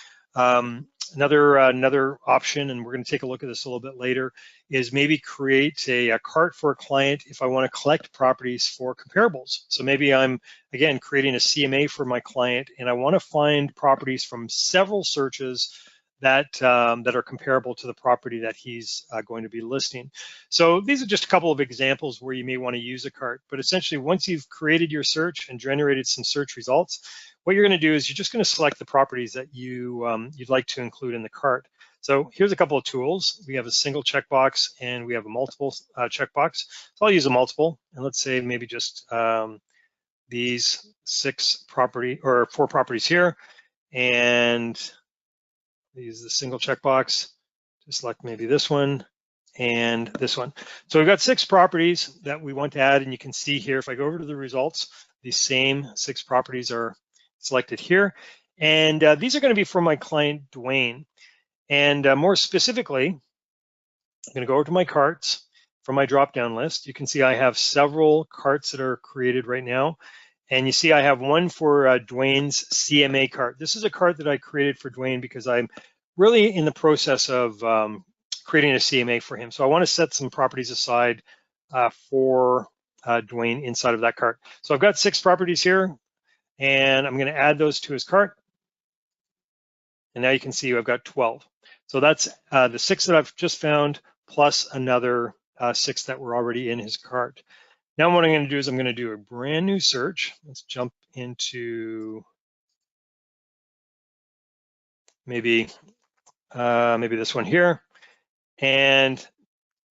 Another option, and we're going to take a look at this a little bit later, is maybe create a cart for a client if I want to collect properties for comparables. So maybe I'm, again, creating a CMA for my client, and I want to find properties from several searches that are comparable to the property that he's going to be listing. So these are just a couple of examples where you may want to use a cart. But essentially, once you've created your search and generated some search results, what you're going to do is you're just going to select the properties that you'd like to include in the cart. So here's a couple of tools. We have a single checkbox and we have a multiple checkbox. So I'll use a multiple, and let's say maybe just these 4 properties here, and use the single checkbox to select maybe this one and this one. So we've got 6 properties that we want to add, and you can see here, if I go over to the results, these same 6 properties are selected here. And these are going to be for my client, Dwayne. And more specifically, I'm going to go over to my carts from my drop-down list. You can see I have several carts that are created right now. And you see I have one for Dwayne's CMA cart. This is a cart that I created for Dwayne because I'm really in the process of creating a CMA for him. So I want to set some properties aside for Dwayne inside of that cart. So I've got 6 properties here, and I'm going to add those to his cart. And now you can see I've got 12. So that's the 6 that I've just found, plus another 6 that were already in his cart. Now what I'm going to do is I'm going to do a brand new search. Let's jump into maybe this one here. And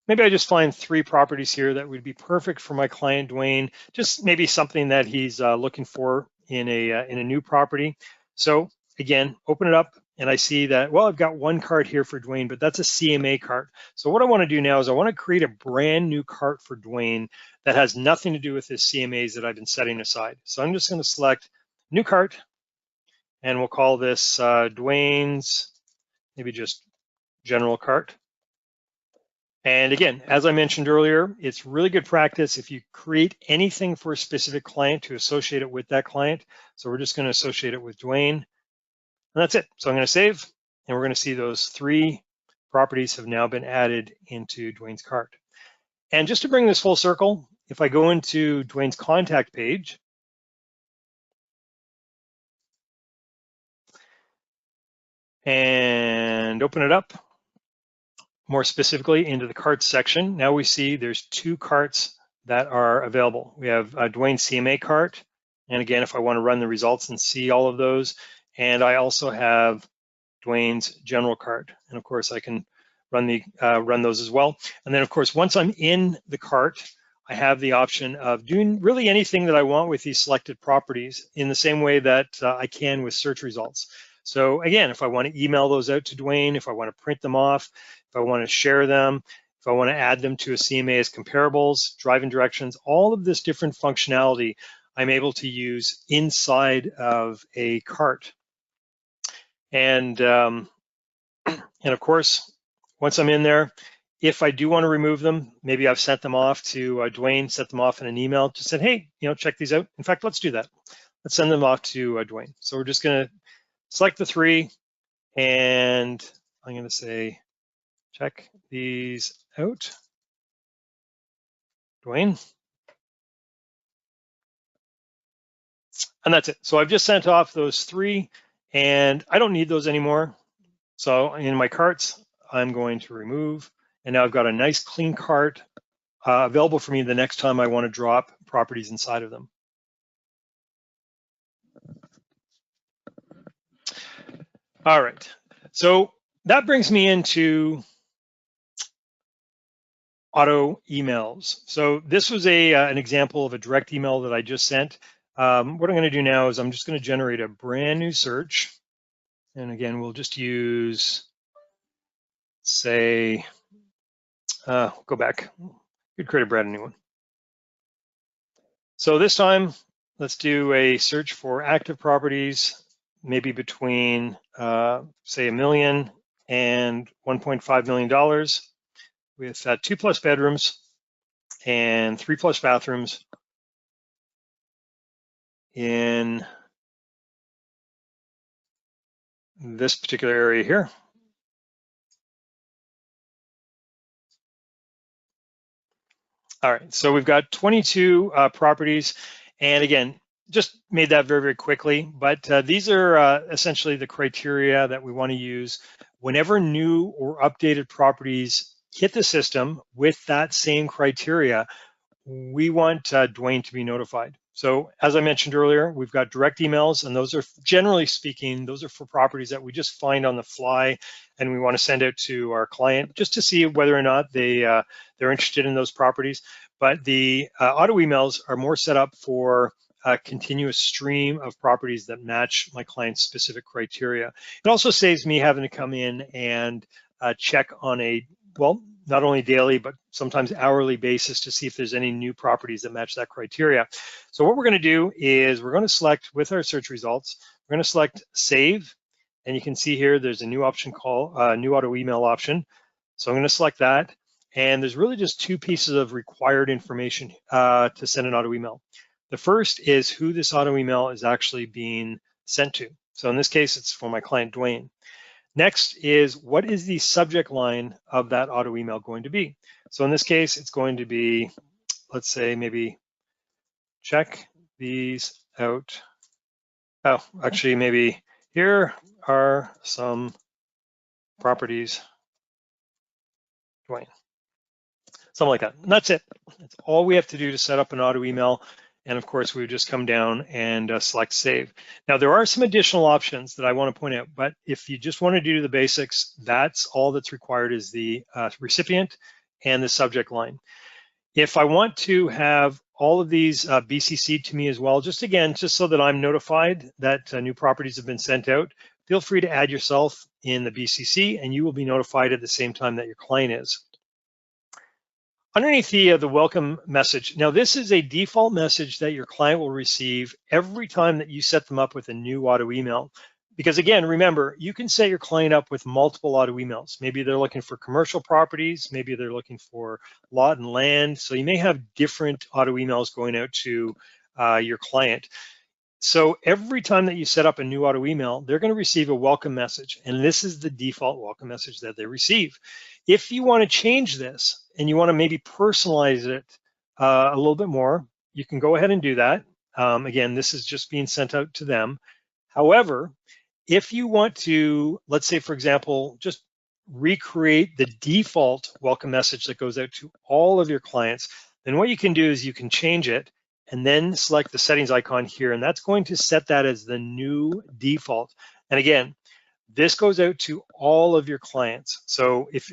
maybe I just find 3 properties here that would be perfect for my client, Dwayne, just maybe something that he's looking for in a new property. So again, open it up, and I see that, well, I've got 1 cart here for Dwayne, but that's a CMA cart. So what I want to do now is I want to create a brand new cart for Dwayne that has nothing to do with his CMAs that I've been setting aside. So I'm just going to select new cart, and we'll call this Dwayne's, maybe just general cart. And again, as I mentioned earlier, it's really good practice if you create anything for a specific client to associate it with that client. So we're just going to associate it with Dwayne. And that's it. So I'm going to save, and we're going to see those 3 properties have now been added into Dwayne's cart. And just to bring this full circle, if I go into Dwayne's contact page, and open it up, more specifically into the carts section, now we see there's 2 carts that are available. We have Dwayne's CMA cart, and again, if I want to run the results and see all of those, and I also have Dwayne's general cart, and of course I can run those as well. And then of course, once I'm in the cart, I have the option of doing really anything that I want with these selected properties in the same way that I can with search results. So again, if I want to email those out to Dwayne, if I want to print them off, if I want to share them, if I want to add them to a CMA as comparables, driving directions, all of this different functionality I'm able to use inside of a cart. And of course, once I'm in there, if I do want to remove them, maybe I've sent them off to Dwayne, set them off in an email, just said, hey, check these out. In fact, let's do that. Let's send them off to Dwayne. So we're just going to select the 3, and I'm going to say, check these out, Dwayne. And that's it. So I've just sent off those 3, and I don't need those anymore. So in my carts, I'm going to remove, and now I've got a nice clean cart available for me the next time I want to drop properties inside of them. All right, so that brings me into auto emails. So this was an example of a direct email that I just sent. What I'm going to do now is I'm just going to generate a brand new search. And again, we'll just use, say, go back. You'd create a brand new one. So this time, let's do a search for active properties, maybe between, say, $1 million and $1.5 million, with 2+ bedrooms and 3+ bathrooms in this particular area here. All right, so we've got 22 properties, and again, just made that very, very quickly, but these are essentially the criteria that we want to use whenever new or updated properties hit the system with that same criteria. We want Dwayne to be notified. So as I mentioned earlier, we've got direct emails, and those are, generally speaking, those are for properties that we just find on the fly, and we want to send out to our client just to see whether or not they're interested in those properties. But the auto emails are more set up for a continuous stream of properties that match my client's specific criteria. It also saves me having to come in and check on a, well, not only daily, but sometimes hourly basis to see if there's any new properties that match that criteria. So what we're going to do is we're going to select with our search results, we're going to select save. And you can see here, there's a new option called new auto email option. So I'm going to select that. And there's really just two pieces of required information to send an auto email. The first is who this auto email is actually being sent to. So in this case, it's for my client, Dwayne. Next is what is the subject line of that auto email going to be? So in this case, it's going to be, let's say maybe check these out. Oh, actually maybe here are some properties, Dwayne. Something like that. And that's it. That's all we have to do to set up an auto email. And of course, we would just come down and select save. Now, there are some additional options that I want to point out, but if you just want to do the basics, that's all that's required is the recipient and the subject line. If I want to have all of these BCC'd to me as well, just again, just so that I'm notified that new properties have been sent out, feel free to add yourself in the BCC and you will be notified at the same time that your client is. Underneath the welcome message, now this is a default message that your client will receive every time that you set them up with a new auto email. Because again, remember, you can set your client up with multiple auto emails. Maybe they're looking for commercial properties, maybe they're looking for lot and land. So you may have different auto emails going out to your client. So every time that you set up a new auto email, they're going to receive a welcome message. And this is the default welcome message that they receive. If you want to change this and you want to maybe personalize it a little bit more, you can go ahead and do that. Again, this is just being sent out to them. However, if you want to, let's say, for example, just recreate the default welcome message that goes out to all of your clients, then what you can do is you can change it and then select the settings icon here, and that's going to set that as the new default. And again, this goes out to all of your clients. So if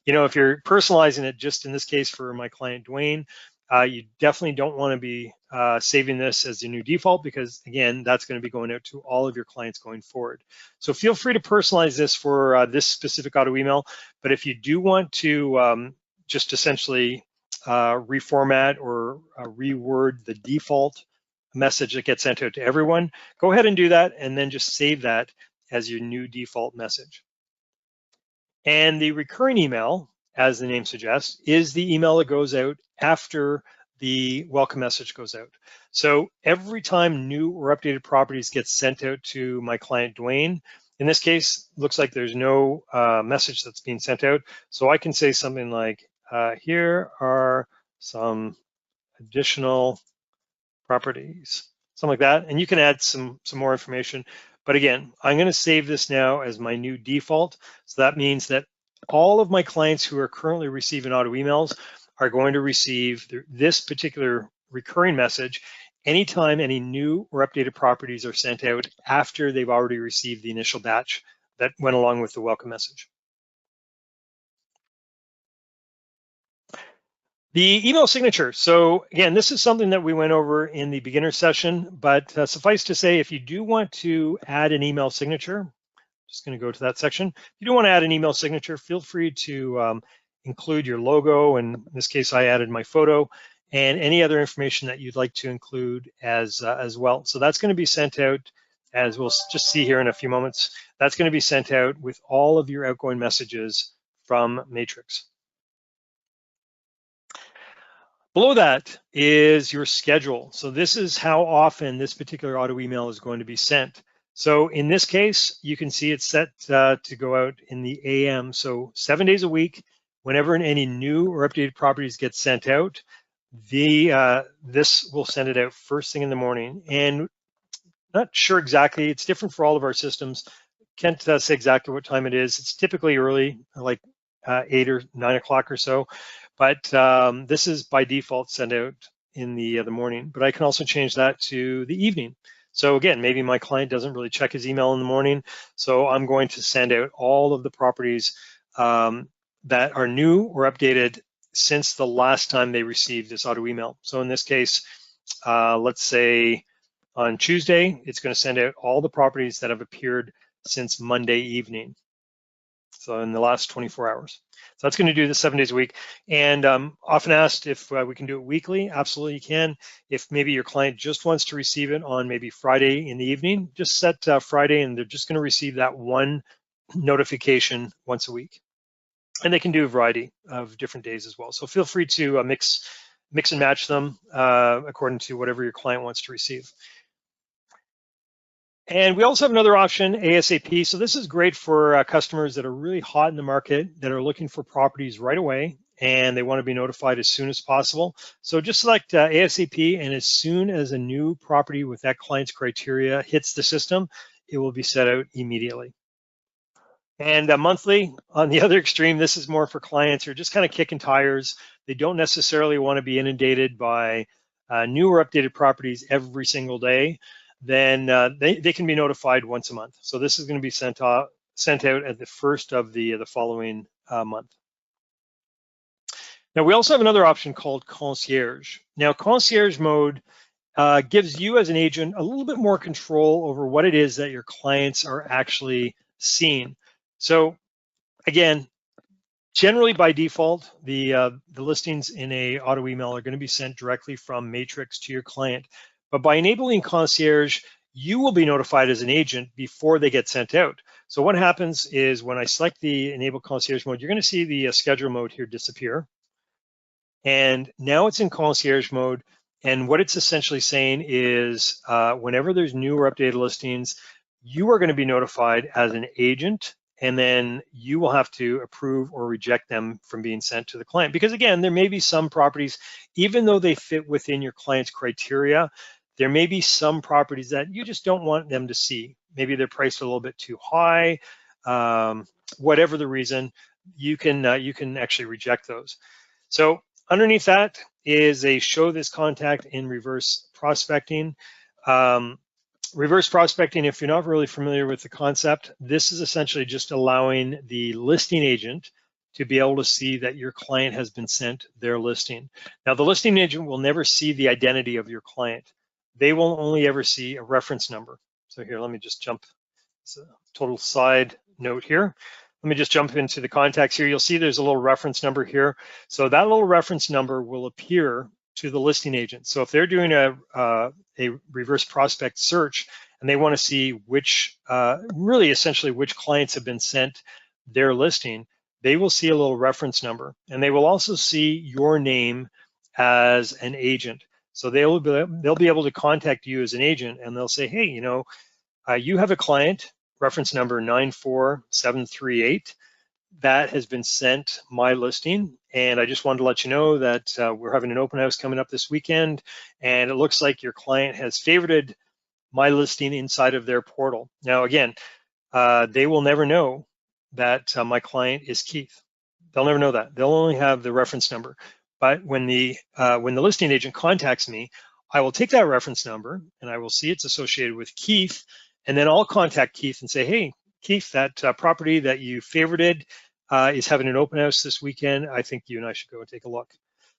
if you're personalizing it, just in this case for my client Dwayne, you definitely don't want to be saving this as the new default, because again, that's going to be going out to all of your clients going forward. So feel free to personalize this for this specific auto email. But if you do want to just essentially reformat or reword the default message that gets sent out to everyone, go ahead and do that, and then just save that as your new default message. And the recurring email, as the name suggests, is the email that goes out after the welcome message goes out. So every time new or updated properties get sent out to my client Dwayne, in this case, looks like there's no message that's being sent out. So I can say something like, here are some additional properties, something like that. And you can add some more information. But again, I'm going to save this now as my new default. So that means that all of my clients who are currently receiving auto emails are going to receive this particular recurring message anytime any new or updated properties are sent out after they've already received the initial batch that went along with the welcome message. The email signature. So again, this is something that we went over in the beginner session, but suffice to say, if you do want to add an email signature, I'm just going to go to that section. If you do want to add an email signature, feel free to include your logo. And in this case, I added my photo and any other information that you'd like to include as well. So that's going to be sent out, as we'll just see here in a few moments. That's going to be sent out with all of your outgoing messages from Matrix. Below that is your schedule. So this is how often this particular auto email is going to be sent. So in this case, you can see it's set to go out in the AM. So 7 days a week, whenever any new or updated properties get sent out, this will send it out first thing in the morning. And not sure exactly, it's different for all of our systems. Can't say exactly what time it is. It's typically early, like 8 or 9 o'clock or so, but this is by default sent out in the morning, but I can also change that to the evening. So again, maybe my client doesn't really check his email in the morning, so I'm going to send out all of the properties that are new or updated since the last time they received this auto email. So in this case, let's say on Tuesday, it's going to send out all the properties that have appeared since Monday evening. So in the last 24 hours. So that's going to do this 7 days a week. And often asked if we can do it weekly. Absolutely you can. If maybe your client just wants to receive it on maybe Friday in the evening, just set Friday and they're just going to receive that one notification once a week. And they can do a variety of different days as well. So feel free to mix and match them according to whatever your client wants to receive. And we also have another option, ASAP. So this is great for customers that are really hot in the market, that are looking for properties right away, and they want to be notified as soon as possible. So just select ASAP, and as soon as a new property with that client's criteria hits the system, it will be set out immediately. And monthly, on the other extreme, this is more for clients who are just kind of kicking tires. They don't necessarily want to be inundated by new or updated properties every single day. Then they can be notified once a month. So this is going to be sent out at the first of the following month. Now we also have another option called concierge. Now concierge mode gives you as an agent a little bit more control over what it is that your clients are actually seeing. So again, generally by default, the listings in a auto email are going to be sent directly from Matrix to your client. But by enabling concierge, you will be notified as an agent before they get sent out. So what happens is when I select the enable concierge mode, you're going to see the schedule mode here disappear. And now it's in concierge mode. And what it's essentially saying is whenever there's new or updated listings, you are going to be notified as an agent, and then you will have to approve or reject them from being sent to the client. Because again, there may be some properties, even though they fit within your client's criteria, there may be some properties that you just don't want them to see. Maybe they're priced a little bit too high, whatever the reason, you can actually reject those. So underneath that is a show this contact in reverse prospecting. Reverse prospecting, if you're not really familiar with the concept, this is essentially just allowing the listing agent to be able to see that your client has been sent their listing. Now, the listing agent will never see the identity of your client. They will only ever see a reference number. So here, let me just jump, it's a total side note here. Let me just jump into the contacts here. You'll see there's a little reference number here. So that little reference number will appear to the listing agent. So if they're doing a reverse prospect search and they want to see which, really essentially which clients have been sent their listing, they will see a little reference number, and they will also see your name as an agent. So they'll be able to contact you as an agent, and they'll say, hey, you know, you have a client, reference number 94738, that has been sent my listing, and I just wanted to let you know that we're having an open house coming up this weekend, and it looks like your client has favorited my listing inside of their portal. Now again, they will never know that my client is Keith. They'll never know that. They'll only have the reference number. But when the listing agent contacts me, I will take that reference number and I will see it's associated with Keith, and then I'll contact Keith and say, hey, Keith, that property that you favorited is having an open house this weekend. I think you and I should go and take a look.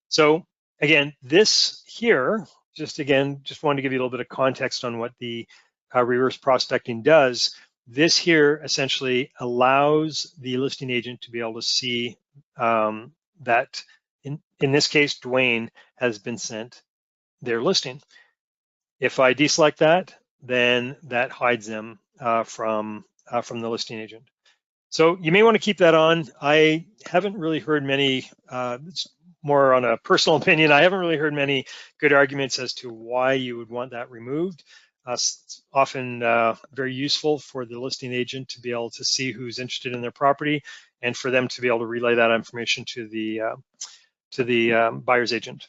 So again, this here, just wanted to give you a little bit of context on what the reverse prospecting does. This here essentially allows the listing agent to be able to see that in this case, Dwayne has been sent their listing. If I deselect that, then that hides them from the listing agent. So you may want to keep that on. I haven't really heard many, it's more on a personal opinion, I haven't really heard many good arguments as to why you would want that removed. It's often very useful for the listing agent to be able to see who's interested in their property and for them to be able to relay that information to the buyer's agent.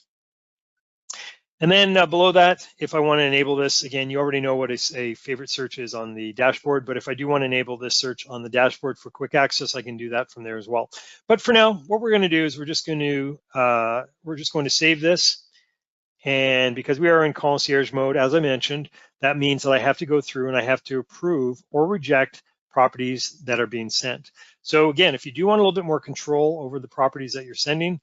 And then below that, if I want to enable this, again, you already know what a favorite search is on the dashboard, but if I do want to enable this search on the dashboard for quick access, I can do that from there as well. But for now, what we're going to do is we're just going to save this. And because we are in concierge mode, as I mentioned, that means that I have to go through and I have to approve or reject properties that are being sent. So again, if you do want a little bit more control over the properties that you're sending,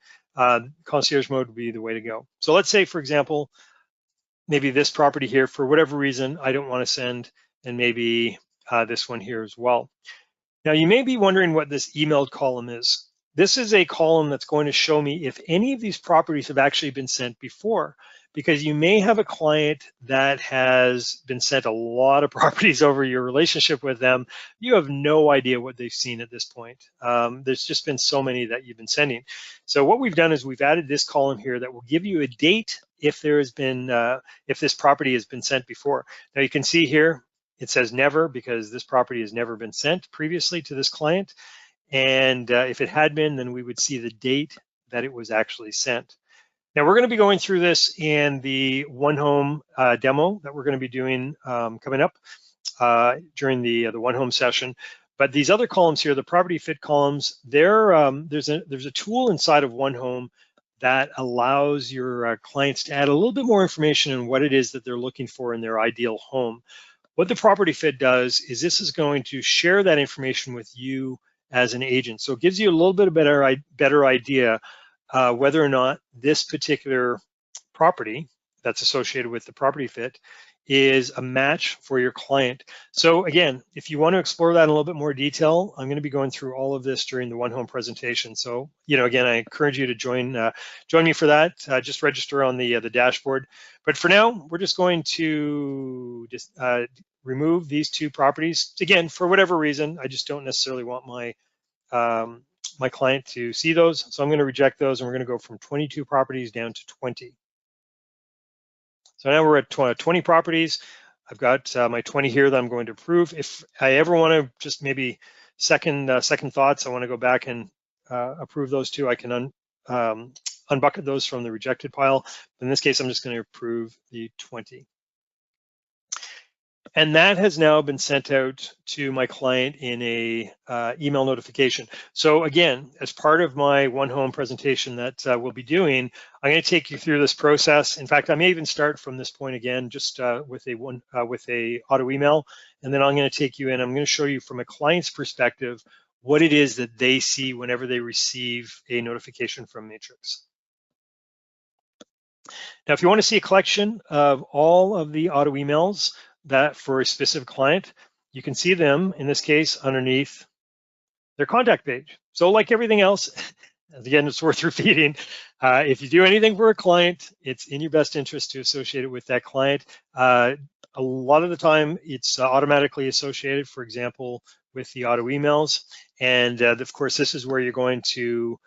concierge mode would be the way to go. So let's say, for example, maybe this property here, for whatever reason, I don't want to send, and maybe this one here as well. Now, you may be wondering what this emailed column is. This is a column that's going to show me if any of these properties have actually been sent before, because you may have a client that has been sent a lot of properties over your relationship with them. You have no idea what they've seen at this point. There's just been so many that you've been sending. So what we've done is we've added this column here that will give you a date if there has been, if this property has been sent before. Now you can see here, it says never because this property has never been sent previously to this client. And if it had been, then we would see the date that it was actually sent. Now we're going to be going through this in the One Home demo that we're going to be doing coming up during the One Home session. But these other columns here, the property fit columns, there's a tool inside of One Home that allows your clients to add a little bit more information on what it is that they're looking for in their ideal home. What the property fit does is this is going to share that information with you as an agent. So it gives you a little bit of better idea whether or not this particular property that's associated with the property fit is a match for your client. So again, if you want to explore that in a little bit more detail, I'm going to be going through all of this during the One Home presentation. So, again, I encourage you to join me for that. Just register on the dashboard. But for now, we're just going to remove these two properties. Again, for whatever reason, I just don't necessarily want my my client to see those. So I'm going to reject those, and we're going to go from 22 properties down to 20. So now we're at 20 properties. I've got my 20 here that I'm going to approve. If I ever want to just maybe second thoughts, I want to go back and approve those two, I can unbucket those from the rejected pile. In this case, I'm just going to approve the 20. And that has now been sent out to my client in a email notification. So again, as part of my One Home presentation that we'll be doing, I'm going to take you through this process. In fact, I may even start from this point again, just with a auto email, and then I'm going to take you in. I'm going to show you from a client's perspective what it is that they see whenever they receive a notification from Matrix. Now, if you want to see a collection of all of the auto emails that for a specific client, you can see them, in this case, underneath their contact page. So like everything else, again, it's worth repeating. If you do anything for a client, it's in your best interest to associate it with that client. A lot of the time, it's automatically associated, for example, with the auto emails. And of course, this is where you're going to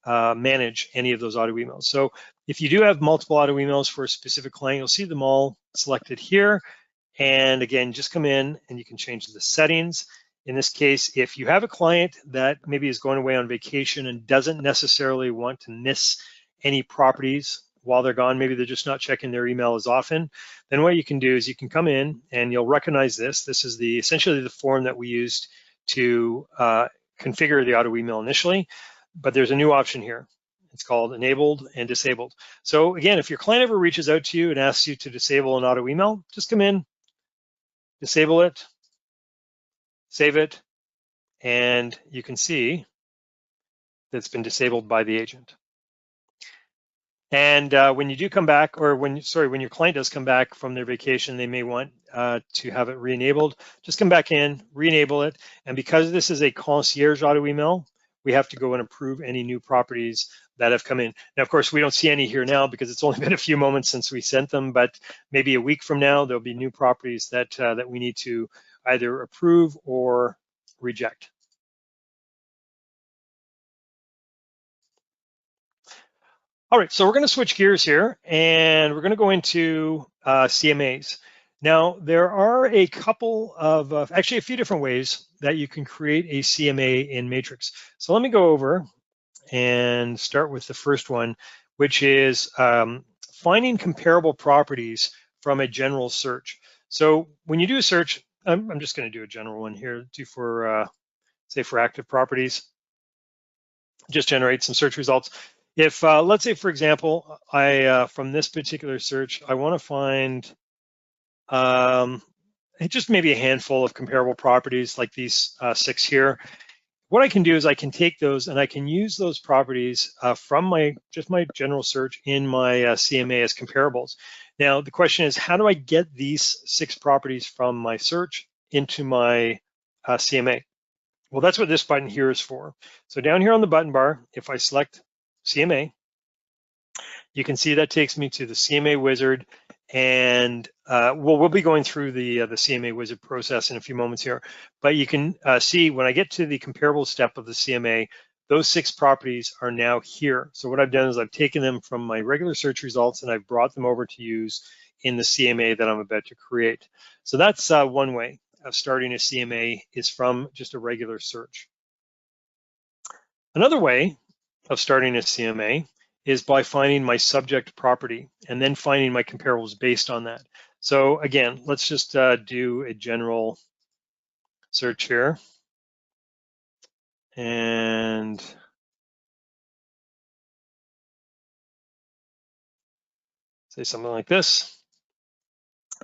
manage any of those auto emails. So if you do have multiple auto emails for a specific client, you'll see them all selected here. And again, just come in and you can change the settings. In this case, if you have a client that maybe is going away on vacation and doesn't necessarily want to miss any properties while they're gone, maybe they're just not checking their email as often, then what you can do is you can come in and you'll recognize this. This is essentially the form that we used to configure the auto email initially, but there's a new option here. It's called enabled and disabled. So again, if your client ever reaches out to you and asks you to disable an auto email, just come in, disable it, save it, and you can see that it's been disabled by the agent. And when you do come back, or when your client does come back from their vacation, they may want to have it re-enabled. Just come back in, re-enable it. And because this is a concierge auto email, we have to go and approve any new properties that have come in. Now, of course, we don't see any here now because it's only been a few moments since we sent them, but maybe a week from now, there'll be new properties that, that we need to either approve or reject. All right, so we're going to switch gears here, and we're going to go into CMAs. Now, there are a couple of, actually a few different ways that you can create a CMA in Matrix. So let me go over and start with the first one, which is finding comparable properties from a general search. So when you do a search, I'm just going to do a general one here, say for active properties, just generate some search results. If let's say, for example, from this particular search, I want to find just maybe a handful of comparable properties like these 6 here. What I can do is I can take those and I can use those properties from my general search in my CMA as comparables. Now the question is, how do I get these 6 properties from my search into my CMA? Well, that's what this button here is for. So down here on the button bar, if I select CMA, you can see that takes me to the CMA wizard, and we'll be going through the CMA wizard process in a few moments here. But you can see when I get to the comparable step of the CMA, those 6 properties are now here. So what I've done is I've taken them from my regular search results and I've brought them over to use in the CMA that I'm about to create. So that's one way of starting a CMA, is from just a regular search. Another way of starting a CMA is by finding my subject property and then finding my comparables based on that. So again, let's just do a general search here. And say something like this,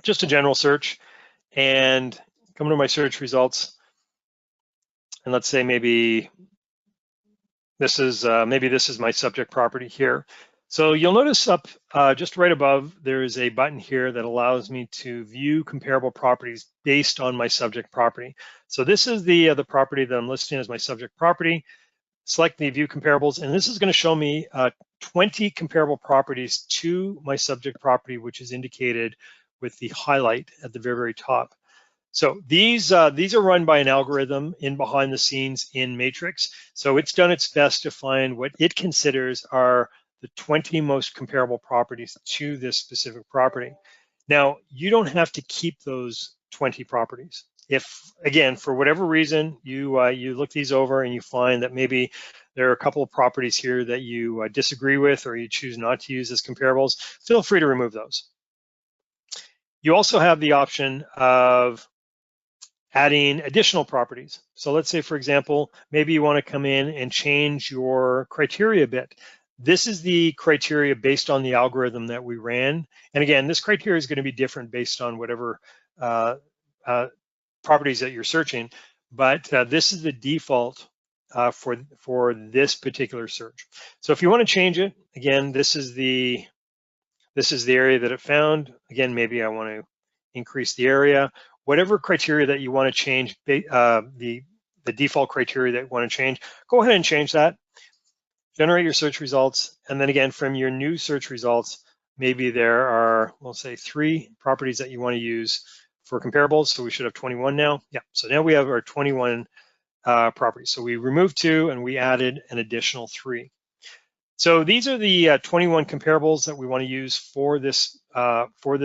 just a general search, and come to my search results. And let's say maybe this is my subject property here. So you'll notice up just right above, there is a button here that allows me to view comparable properties based on my subject property. So this is the property that I'm listing as my subject property. Select the view comparables, and this is going to show me 20 comparable properties to my subject property, which is indicated with the highlight at the very, very top. So these are run by an algorithm in behind the scenes in Matrix. So it's done its best to find what it considers are the 20 most comparable properties to this specific property. Now, you don't have to keep those 20 properties. If, again, for whatever reason, you look these over and you find that maybe there are a couple of properties here that you disagree with, or you choose not to use as comparables, feel free to remove those. You also have the option of adding additional properties. So let's say, for example, maybe you want to come in and change your criteria a bit. This is the criteria based on the algorithm that we ran. And again, this criteria is going to be different based on whatever properties that you're searching. But this is the default for this particular search. So if you want to change it, again, this is the area that it found. Again, maybe I want to increase the area. Whatever criteria that you want to change, the default criteria that you want to change, go ahead and change that. Generate your search results, and then again, from your new search results, maybe there are, we'll say, 3 properties that you want to use for comparables. So we should have 21 now. Yeah, so now we have our 21 properties. So we removed 2 and we added an additional 3. So these are the 21 comparables that we want to use for this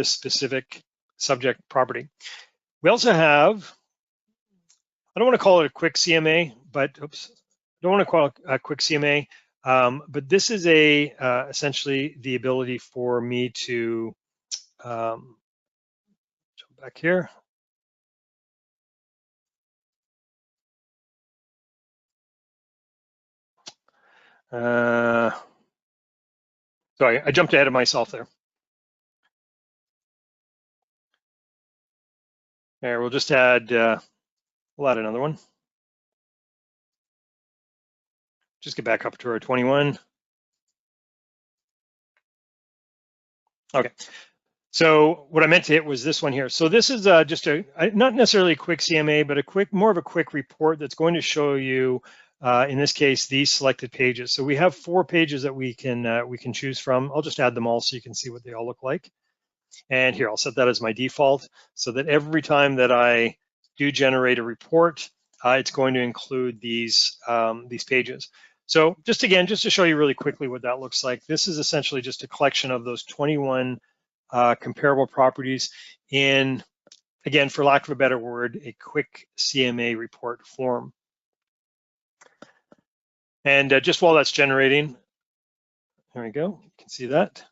specific subject property. We also have, I don't want to call it a quick CMA, but oops, I don't want to call it a quick CMA, but this is essentially the ability for me to jump back here. Sorry, I jumped ahead of myself there. There, we'll just add, we'll add another one. Just get back up to our 21. Okay. So what I meant to hit was this one here. So this is just not necessarily a quick CMA, but more of a quick report that's going to show you, in this case, these selected pages. So we have 4 pages that we can choose from. I'll just add them all so you can see what they all look like. And here, I'll set that as my default so that every time that I do generate a report, it's going to include these pages. So just to show you really quickly what that looks like, this is essentially just a collection of those 21 comparable properties in, again, for lack of a better word, a quick CMA report form. And just while that's generating, there we go, you can see that.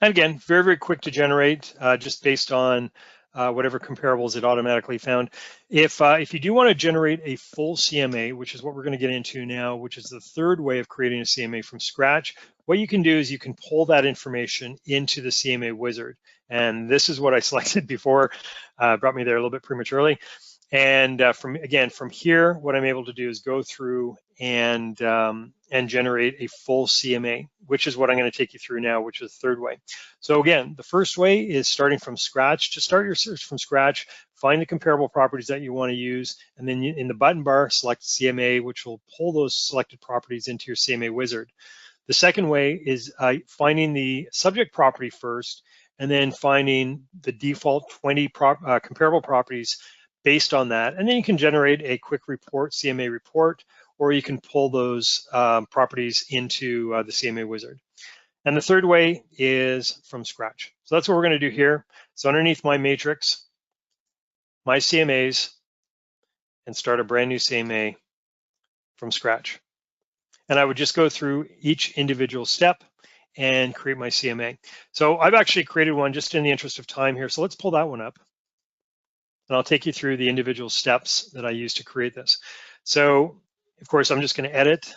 And again, very, very quick to generate, just based on whatever comparables it automatically found. If you do want to generate a full CMA, which is what we're going to get into now, which is the third way of creating a CMA from scratch, what you can do is you can pull that information into the CMA wizard. And this is what I selected before, brought me there a little bit prematurely. And from here, what I'm able to do is go through and generate a full CMA, which is what I'm going to take you through now, which is the third way. So again, the first way is starting from scratch. To start your search from scratch, find the comparable properties that you want to use, and then in the button bar, select CMA, which will pull those selected properties into your CMA wizard. The second way is finding the subject property first, and then finding the default 20 comparable properties based on that. And then you can generate a quick report, CMA report, or you can pull those properties into the CMA wizard. And the third way is from scratch. So that's what we're going to do here. So underneath my matrix, my CMAs, and start a brand new CMA from scratch. And I would just go through each individual step and create my CMA. So I've actually created one just in the interest of time here. So let's pull that one up. And I'll take you through the individual steps that I use to create this. So, of course, I'm just going to edit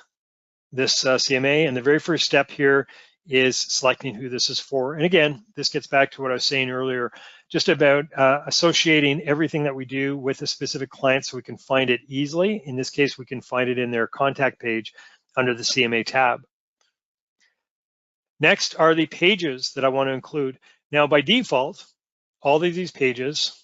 this CMA. And the very first step here is selecting who this is for. And again, this gets back to what I was saying earlier, just about associating everything that we do with a specific client so we can find it easily. In this case, we can find it in their contact page under the CMA tab. Next are the pages that I want to include. Now, by default, all of these pages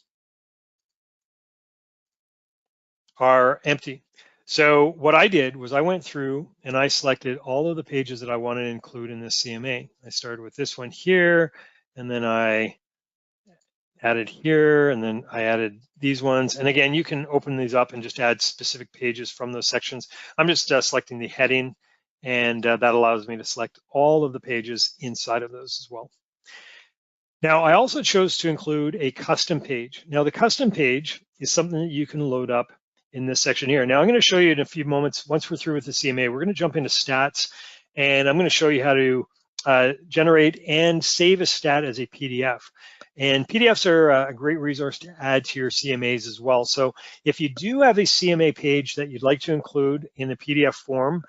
are empty. So what I did was I went through and I selected all of the pages that I wanted to include in this CMA. I started with this one here, and then I added here, and then I added these ones. And again, you can open these up and just add specific pages from those sections. I'm just selecting the heading, and that allows me to select all of the pages inside of those as well. Now, I also chose to include a custom page. Now, the custom page is something that you can load up in this section here. Now, I'm going to show you in a few moments, once we're through with the CMA, we're going to jump into stats, and I'm going to show you how to generate and save a stat as a PDF. And PDFs are a great resource to add to your CMAs as well. So if you do have a CMA page that you'd like to include in the PDF form,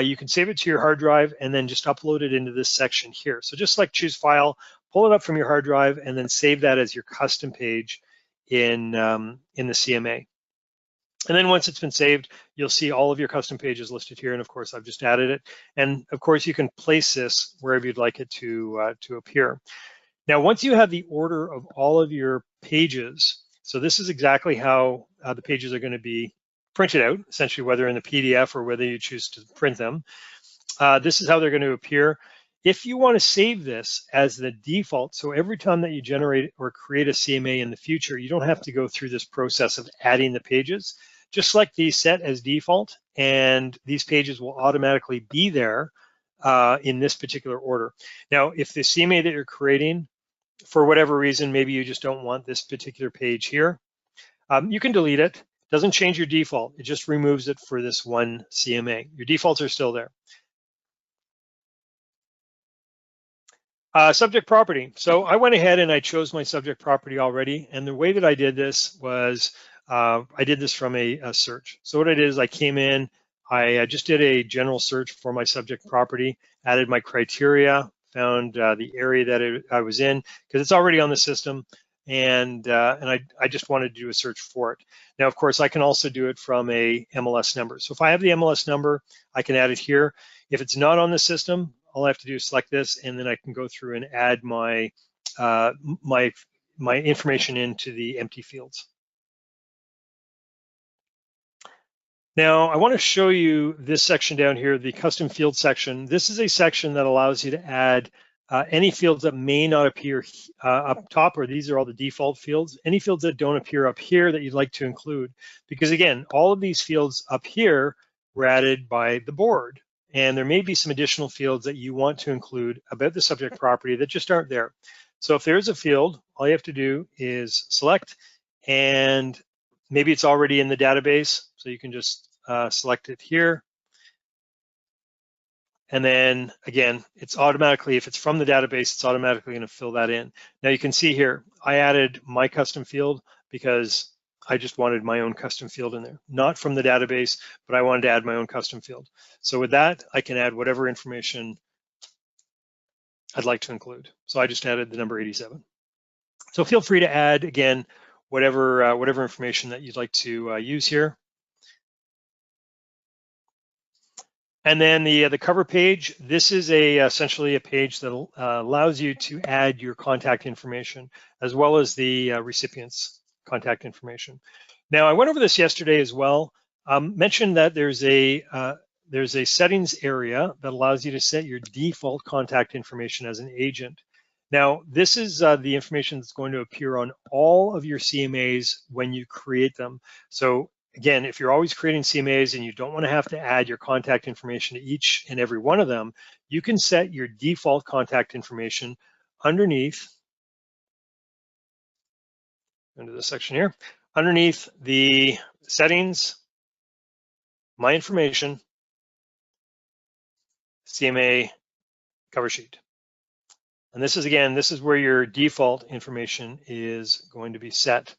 you can save it to your hard drive and then just upload it into this section here. So just like choose file, pull it up from your hard drive, and then save that as your custom page in the CMA. And then once it's been saved, you'll see all of your custom pages listed here. And of course, I've just added it. And of course, you can place this wherever you'd like it to appear. Now, once you have the order of all of your pages, so this is exactly how the pages are going to be printed out, essentially, whether in the PDF or whether you choose to print them. This is how they're going to appear. If you want to save this as the default, so every time that you generate or create a CMA in the future, you don't have to go through this process of adding the pages. Just select these set as default, and these pages will automatically be there in this particular order. Now, if the CMA that you're creating, for whatever reason, maybe you just don't want this particular page here, you can delete it. It doesn't change your default. It just removes it for this one CMA. Your defaults are still there. Subject property. So I went ahead and I chose my subject property already. And the way that I did this was I did this from a search. So what I did is I came in, I just did a general search for my subject property, added my criteria, found the area that I was in, because it's already on the system, and I just wanted to do a search for it. Now, of course, I can also do it from a MLS number. So if I have the MLS number, I can add it here. If it's not on the system, all I have to do is select this, and then I can go through and add my my information into the empty fields. Now, I want to show you this section down here, the custom field section. This is a section that allows you to add any fields that may not appear up top, or these are all the default fields, any fields that don't appear up here that you'd like to include. Because again, all of these fields up here were added by the board, and there may be some additional fields that you want to include about the subject property that just aren't there. So if there's a field, all you have to do is select, and maybe it's already in the database, so you can just select it here. And then again, it's automatically, if it's from the database, it's automatically going to fill that in. Now you can see here, I added my custom field because I just wanted my own custom field in there, not from the database, but I wanted to add my own custom field. So with that, I can add whatever information I'd like to include. So I just added the number 87. So feel free to add, again, whatever information that you'd like to use here. And then the cover page, this is essentially a page that allows you to add your contact information as well as the recipient's contact information. Now, I went over this yesterday as well. Mentioned that there's a settings area that allows you to set your default contact information as an agent. Now, this is the information that's going to appear on all of your CMAs when you create them. So again, if you're always creating CMAs and you don't want to have to add your contact information to each and every one of them, you can set your default contact information underneath, into this section here, underneath the settings, my information, CMA cover sheet. And this is, again, this is where your default information is going to be set.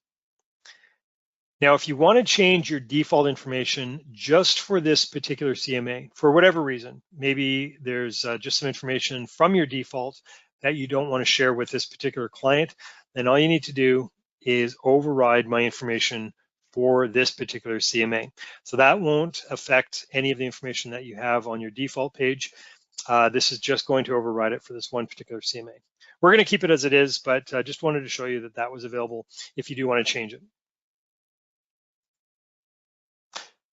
Now, if you want to change your default information just for this particular CMA, for whatever reason, maybe there's just some information from your default that you don't want to share with this particular client, then all you need to do is override my information for this particular CMA. So that won't affect any of the information that you have on your default page. This is just going to override it for this one particular CMA. We're going to keep it as it is, but I just wanted to show you that that was available if you do want to change it.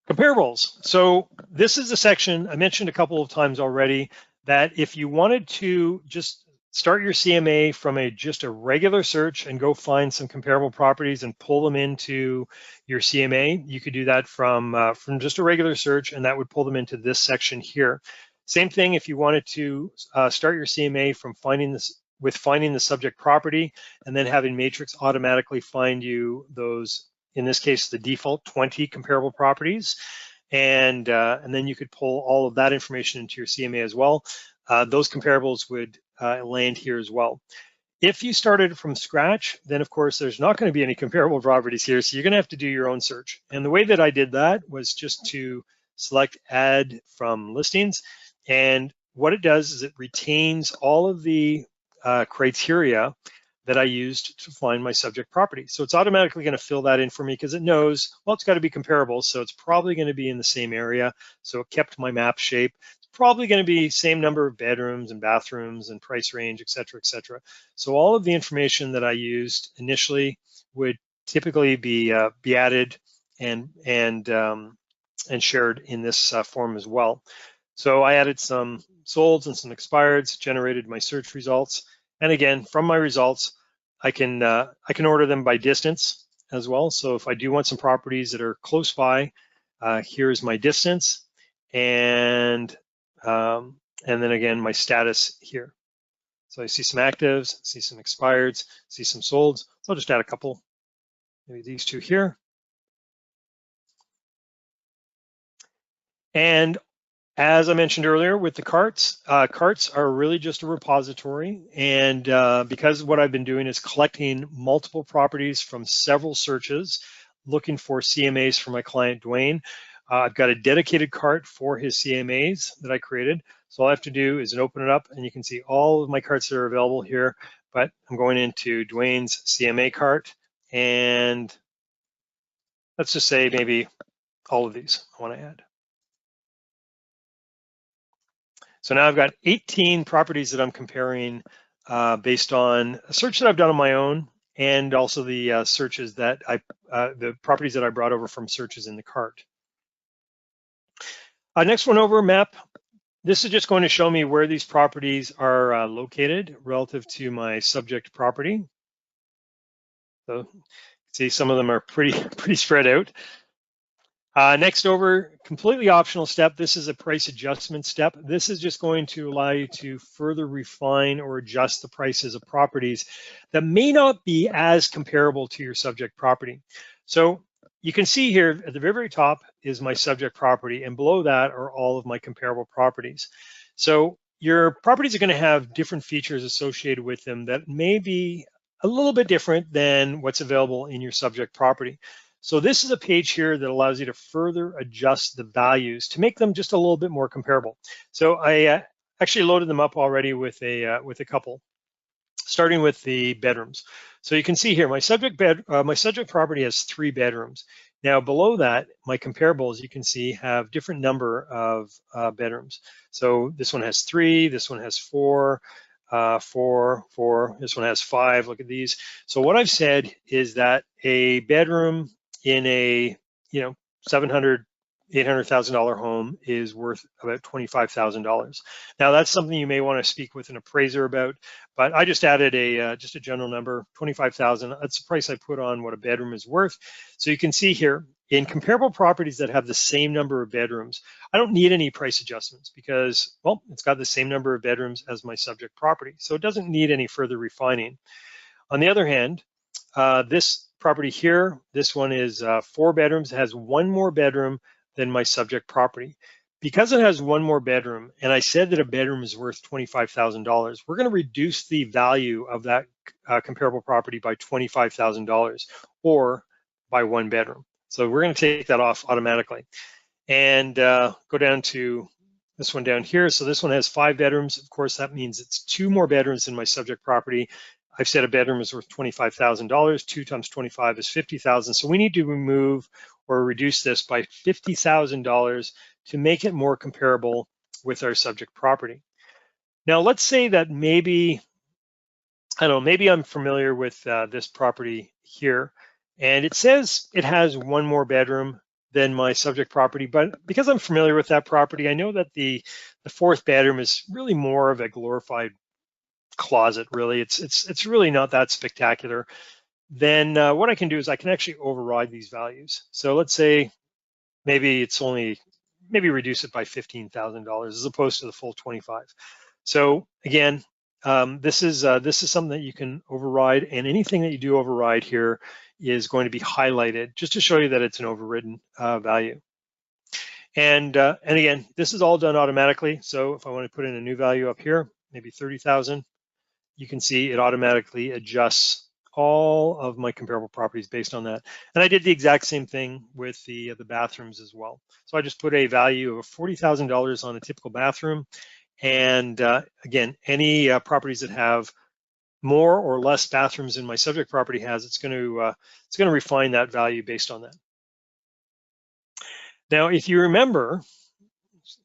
Comparables. So this is a section I mentioned a couple of times already that if you wanted to just start your CMA from just a regular search and go find some comparable properties and pull them into your CMA, you could do that from just a regular search, and that would pull them into this section here. Same thing if you wanted to start your CMA from finding the subject property and then having Matrix automatically find you those, in this case, the default 20 comparable properties, and then you could pull all of that information into your CMA as well. Those comparables would land here as well. If you started from scratch, then of course there's not going to be any comparable properties here, so you're going to have to do your own search. And the way that I did that was just to select Add from Listings, and what it does is it retains all of the criteria that I used to find my subject property. So it's automatically going to fill that in for me because it knows, well, it's got to be comparable, so it's probably going to be in the same area. So it kept my map shape. It's probably going to be same number of bedrooms and bathrooms and price range, et cetera, et cetera. So all of the information that I used initially would typically be added and shared in this form as well. So I added some solds and some expireds, generated my search results. And again, from my results, I can order them by distance as well. So if I do want some properties that are close by, here's my distance, and then again my status here. So I see some actives, see some expireds, see some solds. So I'll just add a couple, maybe these two here. And as I mentioned earlier with the carts, carts are really just a repository. And because what I've been doing is collecting multiple properties from several searches, looking for CMAs for my client, Dwayne, I've got a dedicated cart for his CMAs that I created. So all I have to do is open it up, and you can see all of my carts that are available here. But I'm going into Dwayne's CMA cart, and let's just say maybe all of these I want to add. So now I've got 18 properties that I'm comparing based on a search that I've done on my own, and also the searches that the properties that I brought over from searches in the cart. Next one over, map. This is just going to show me where these properties are located relative to my subject property. So see, some of them are pretty spread out. Next over, completely optional step. This is a price adjustment step. This is just going to allow you to further refine or adjust the prices of properties that may not be as comparable to your subject property. So you can see here at the very top is my subject property, and below that are all of my comparable properties. So your properties are going to have different features associated with them that may be a little bit different than what's available in your subject property. So this is a page here that allows you to further adjust the values to make them just a little bit more comparable. So I actually loaded them up already with a couple, starting with the bedrooms. So you can see here, my subject property has 3 bedrooms. Now below that, my comparables, you can see, have different number of bedrooms. So this one has 3, this one has 4, 4, this one has 5. Look at these. So what I've said is that a bedroom in a $700,000, $800,000 home is worth about $25,000. Now that's something you may want to speak with an appraiser about, but I just added just a general number, 25,000. That's the price I put on what a bedroom is worth. So you can see here, in comparable properties that have the same number of bedrooms, I don't need any price adjustments because, well, it's got the same number of bedrooms as my subject property. So it doesn't need any further refining. On the other hand, this property here, this one is 4 bedrooms. It has 1 more bedroom than my subject property. Because it has 1 more bedroom, and I said that a bedroom is worth $25,000, we're going to reduce the value of that comparable property by $25,000 or by 1 bedroom. So we're going to take that off automatically and go down to this one down here. So this one has 5 bedrooms. Of course, that means it's 2 more bedrooms than my subject property. I've said a bedroom is worth $25,000. 2 times 25 is $50,000. So we need to remove or reduce this by $50,000 to make it more comparable with our subject property. Now, let's say that maybe, I don't know, maybe I'm familiar with this property here, and it says it has 1 more bedroom than my subject property, but because I'm familiar with that property, I know that the 4th bedroom is really more of a glorified closet. Really, it's really not that spectacular. Then what I can do is I can actually override these values. So let's say maybe reduce it by $15,000 as opposed to the full 25. So again, this is something that you can override, and anything that you do override here is going to be highlighted just to show you that it's an overridden value. And again, this is all done automatically. So if I want to put in a new value up here, maybe 30,000, you can see it automatically adjusts all of my comparable properties based on that. And I did the exact same thing with the bathrooms as well. So I just put a value of $40,000 on a typical bathroom. And again, any properties that have more or less bathrooms than my subject property has, it's going to refine that value based on that. Now, if you remember,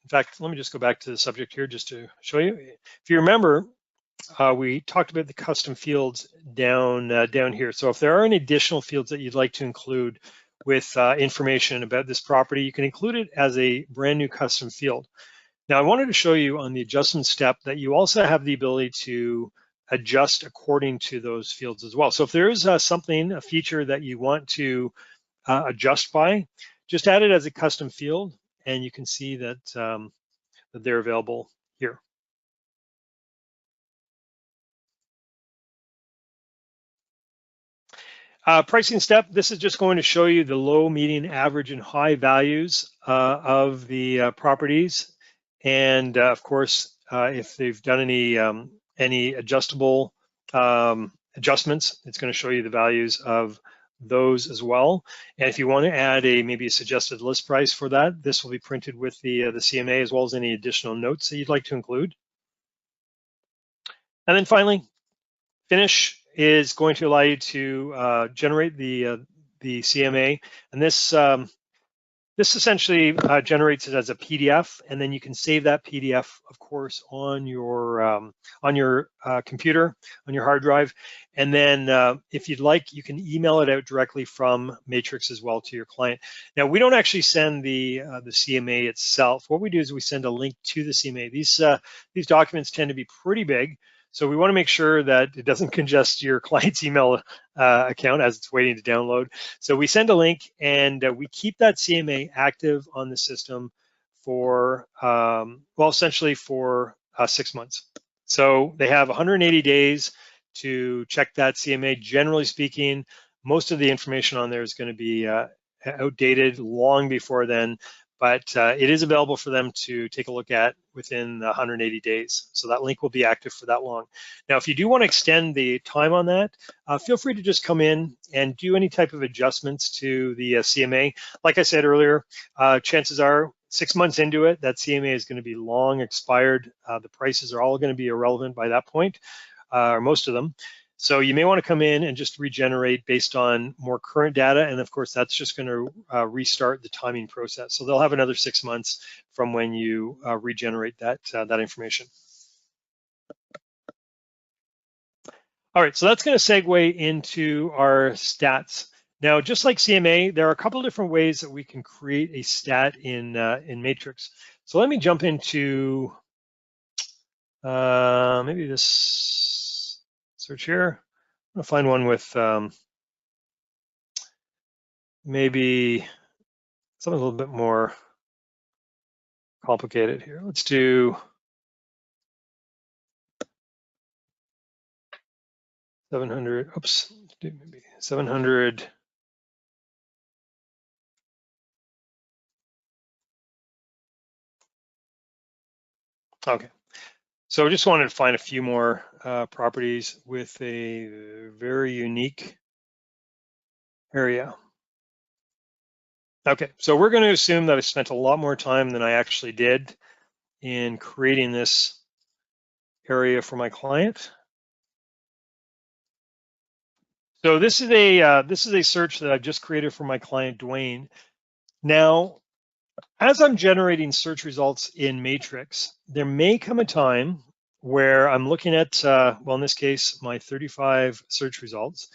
in fact, let me just go back to the subject here just to show you. If you remember, we talked about the custom fields down here. So if there are any additional fields that you'd like to include with information about this property, you can include it as a brand new custom field. Now, I wanted to show you on the adjustment step that you also have the ability to adjust according to those fields as well. So if there is a feature that you want to adjust by, just add it as a custom field, and you can see that, that they're available here. Pricing step, this is just going to show you the low, median, average, and high values of the properties. And of course, if they've done any adjustable adjustments, it's going to show you the values of those as well. And if you want to add maybe a suggested list price for that, this will be printed with the CMA, as well as any additional notes that you'd like to include. And then finally, finish is going to allow you to generate the CMA, and this essentially generates it as a PDF, and then you can save that PDF, of course, on your computer, on your hard drive, and then if you'd like, you can email it out directly from Matrix as well to your client. Now, we don't actually send the CMA itself. What we do is we send a link to the CMA. These documents tend to be pretty big, so we want to make sure that it doesn't congest your client's email account as it's waiting to download. So we send a link, and we keep that CMA active on the system for, well, essentially for 6 months. So they have 180 days to check that CMA. Generally speaking, most of the information on there is going to be outdated long before then. but it is available for them to take a look at within 180 days. So that link will be active for that long. Now, if you do want to extend the time on that, feel free to just come in and do any type of adjustments to the CMA. Like I said earlier, chances are 6 months into it, that CMA is going to be long expired. The prices are all going to be irrelevant by that point, or most of them. So you may want to come in and just regenerate based on more current data. And of course, that's just going to restart the timing process. So they'll have another 6 months from when you regenerate that information. All right, so that's going to segue into our stats. Now, just like CMA, there are a couple of different ways that we can create a stat in Matrix. So let me jump into maybe this search here. I'm gonna find one with maybe something a little bit more complicated here. Let's do 700. Oops, do maybe 700. Okay, so I just wanted to find a few more properties with a very unique area. Okay, so we're going to assume that I spent a lot more time than I actually did in creating this area for my client. So this is a search that I've just created for my client, Dwayne. Now, as I'm generating search results in Matrix, there may come a time where I'm looking at, well, in this case, my 35 search results,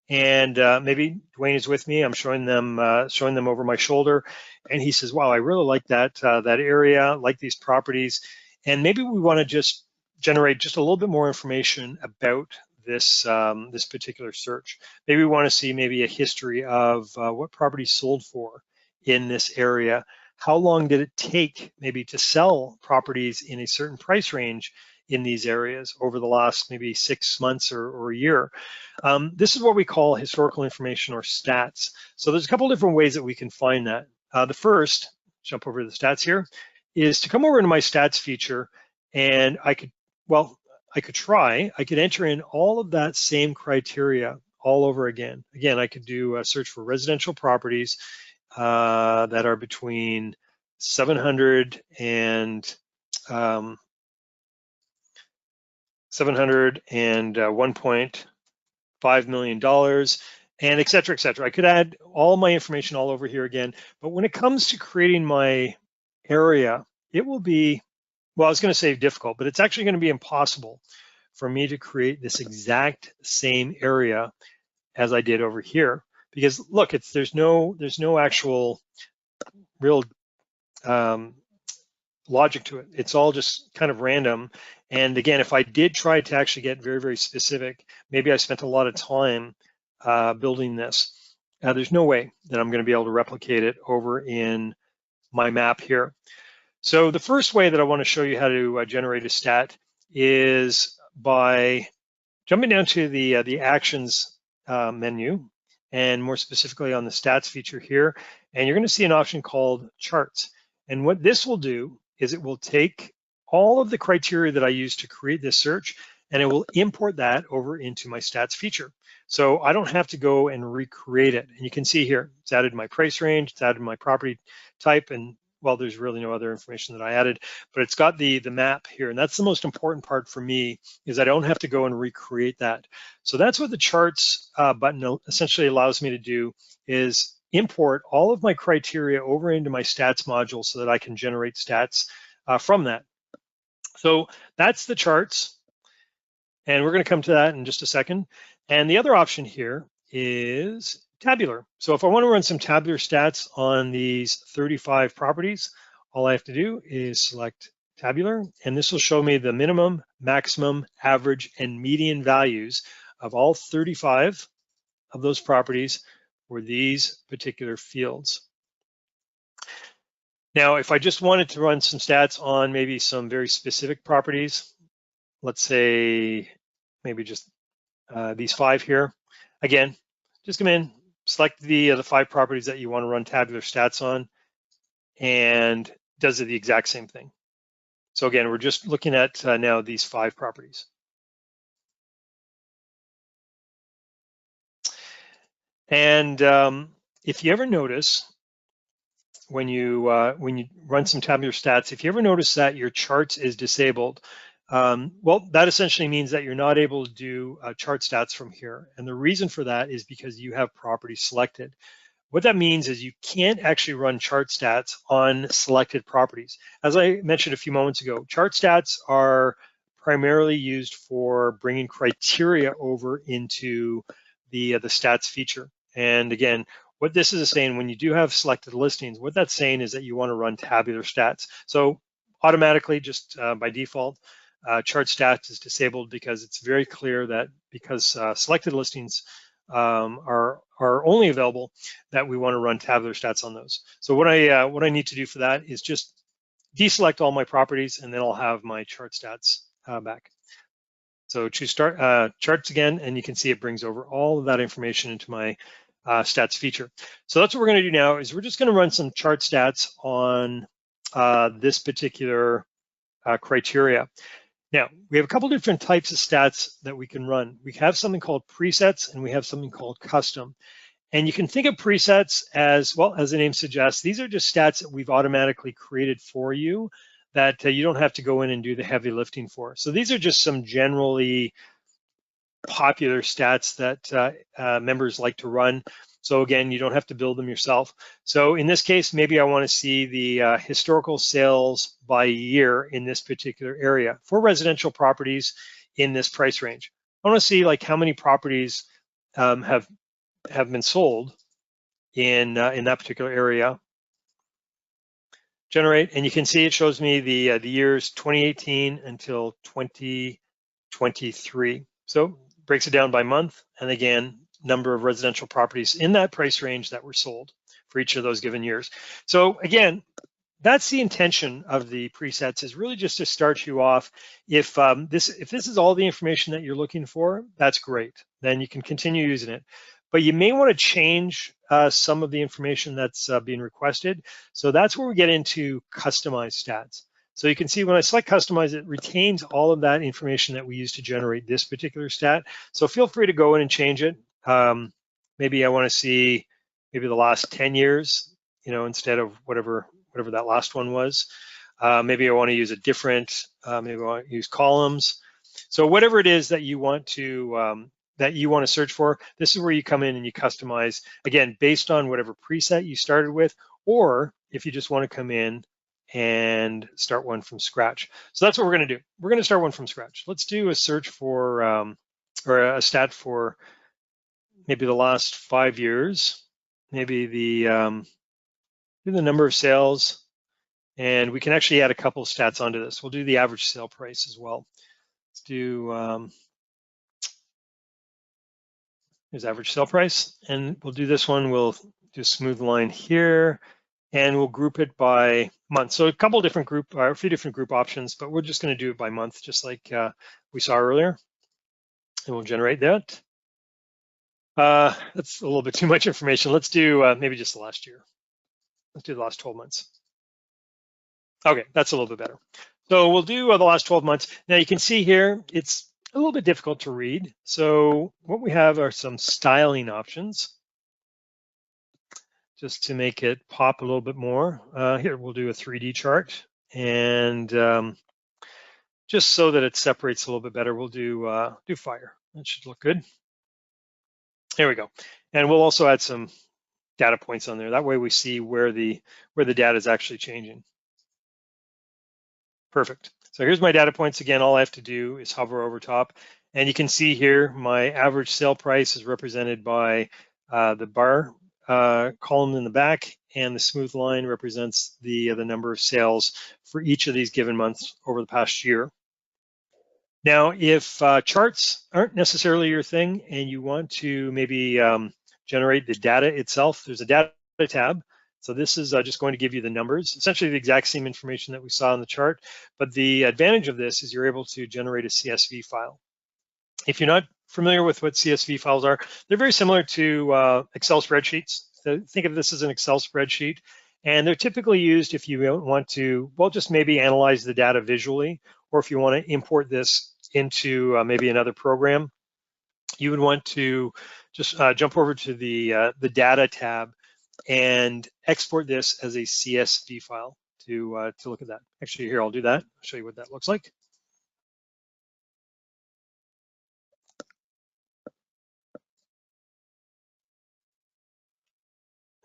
and maybe Dwayne is with me. I'm showing them over my shoulder, and he says, "Wow, I really like that area, like these properties," and maybe we want to just generate just a little bit more information about this this particular search. Maybe we want to see maybe a history of what properties sold for in this area. How long did it take maybe to sell properties in a certain price range in these areas over the last maybe 6 months or a year? This is what we call historical information or stats. So there's a couple different ways that we can find that. The first, jump over to the stats here, is to come over into my stats feature, and I could enter in all of that same criteria all over again. Again, I could do a search for residential properties that are between 700 and 1.5 million dollars, and et cetera, et cetera. I could add all my information all over here again, but when it comes to creating my area, it will be, well, I was going to say difficult, but it's actually going to be impossible for me to create this exact same area as I did over here. Because look, there's no actual real logic to it. It's all just kind of random. And again, if I did try to actually get very, very specific, maybe I spent a lot of time building this. There's no way that I'm going to be able to replicate it over in my map here. So the first way that I want to show you how to generate a stat is by jumping down to the actions menu, and more specifically on the stats feature here, and you're going to see an option called charts. And what this will do is it will take all of the criteria that I used to create this search, and it will import that over into my stats feature. So I don't have to go and recreate it. And you can see here, it's added my price range, it's added my property type, and well, there's really no other information that I added, but it's got the map here. And that's the most important part for me, is I don't have to go and recreate that. So that's what the charts button essentially allows me to do, is import all of my criteria over into my stats module so that I can generate stats from that. So that's the charts. And we're going to come to that in just a second. And the other option here is tabular. So if I want to run some tabular stats on these 35 properties, all I have to do is select tabular, and this will show me the minimum, maximum, average, and median values of all 35 of those properties for these particular fields. Now, if I just wanted to run some stats on maybe some very specific properties, let's say maybe just these 5 here, again, just come in, select the 5 properties that you want to run tabular stats on, and does the exact same thing. So again, we're just looking at now these 5 properties. And if you ever notice, when you run some tabular stats, if you ever notice that your charts is disabled, well, that essentially means that you're not able to do chart stats from here. And the reason for that is because you have properties selected. What that means is you can't actually run chart stats on selected properties. As I mentioned a few moments ago, chart stats are primarily used for bringing criteria over into the stats feature. And again, what this is saying, when you do have selected listings, what that's saying is that you want to run tabular stats. So automatically, just by default, chart stats is disabled because it's very clear that because selected listings are only available, that we want to run tabular stats on those. So what I need to do for that is just deselect all my properties, and then I'll have my chart stats back. So choose start charts again, and you can see it brings over all of that information into my stats feature. So that's what we're going to do now, is we're just going to run some chart stats on this particular criteria. Now, we have a couple different types of stats that we can run. We have something called presets, and we have something called custom. And you can think of presets as, well, as the name suggests, these are just stats that we've automatically created for you that you don't have to go in and do the heavy lifting for. So these are just some generally popular stats that members like to run. So again, you don't have to build them yourself. So in this case, maybe I want to see the historical sales by year in this particular area for residential properties in this price range. I want to see like how many properties have been sold in that particular area. Generate, and you can see it shows me the years 2018 until 2023. So breaks it down by month, and again, number of residential properties in that price range that were sold for each of those given years. So again, that's the intention of the presets, is really just to start you off. If this is all the information that you're looking for, that's great. Then you can continue using it. But you may want to change some of the information that's being requested. So that's where we get into customized stats. So you can see when I select customize, it retains all of that information that we use to generate this particular stat. So feel free to go in and change it. Maybe I want to see maybe the last 10 years, instead of whatever that last one was. Maybe I want to use a different, maybe I want to use columns. So whatever it is that you want to search for, this is where you come in and you customize, again, based on whatever preset you started with, or if you just want to come in and start one from scratch. So that's what we're going to do. We're going to start one from scratch. Let's do a search for, or a stat for maybe the last 5 years, maybe the number of sales, and we can actually add a couple of stats onto this. We'll do the average sale price as well. Let's do, here's average sale price, and we'll do this one. We'll do a smooth line here, and we'll group it by month. So a couple different group, or a few different group options, but we're just going to do it by month, just like we saw earlier. And we'll generate that. That's a little bit too much information. Let's do maybe just the last year. Let's do the last 12 months. Okay, that's a little bit better. So we'll do the last 12 months. Now you can see here, it's a little bit difficult to read. So what we have are some styling options, just to make it pop a little bit more. Here, we'll do a 3D chart, and just so that it separates a little bit better, we'll do fire. That should look good. There we go. And we'll also add some data points on there. That way we see where the data is actually changing. Perfect. So here's my data points. Again, all I have to do is hover over top, and you can see here my average sale price is represented by the bar column in the back, and the smooth line represents the number of sales for each of these given months over the past year. Now, if charts aren't necessarily your thing and you want to maybe generate the data itself, there's a data tab. So this is just going to give you the numbers, essentially the exact same information that we saw in the chart. But the advantage of this is you're able to generate a CSV file. If you're not familiar with what CSV files are, they're very similar to Excel spreadsheets. So think of this as an Excel spreadsheet. And they're typically used if you want to, well, just maybe analyze the data visually, or if you want to import this into maybe another program, you would want to just jump over to the data tab and export this as a CSV file to look at that. Actually, here, I'll do that. I'll show you what that looks like.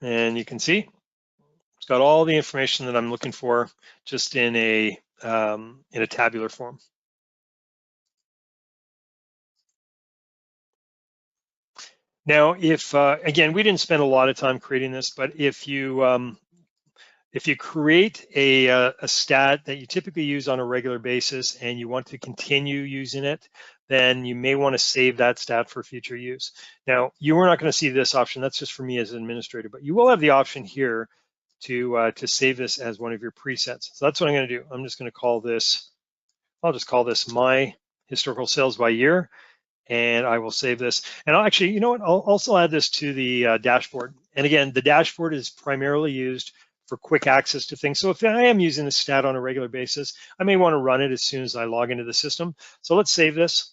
And you can see it's got all the information that I'm looking for, just in a tabular form. Now, if again, we didn't spend a lot of time creating this, but if you create a stat that you typically use on a regular basis and you want to continue using it, then you may want to save that stat for future use. Now, you are not going to see this option. That's just for me as an administrator, but you will have the option here to save this as one of your presets. So that's what I'm going to do. I'm just going to call this, I'll just call this my historical sales by year, and I will save this. And I'll actually, you know what, I'll also add this to the dashboard. And again, the dashboard is primarily used for quick access to things. So if I am using this stat on a regular basis, I may want to run it as soon as I log into the system. So let's save this.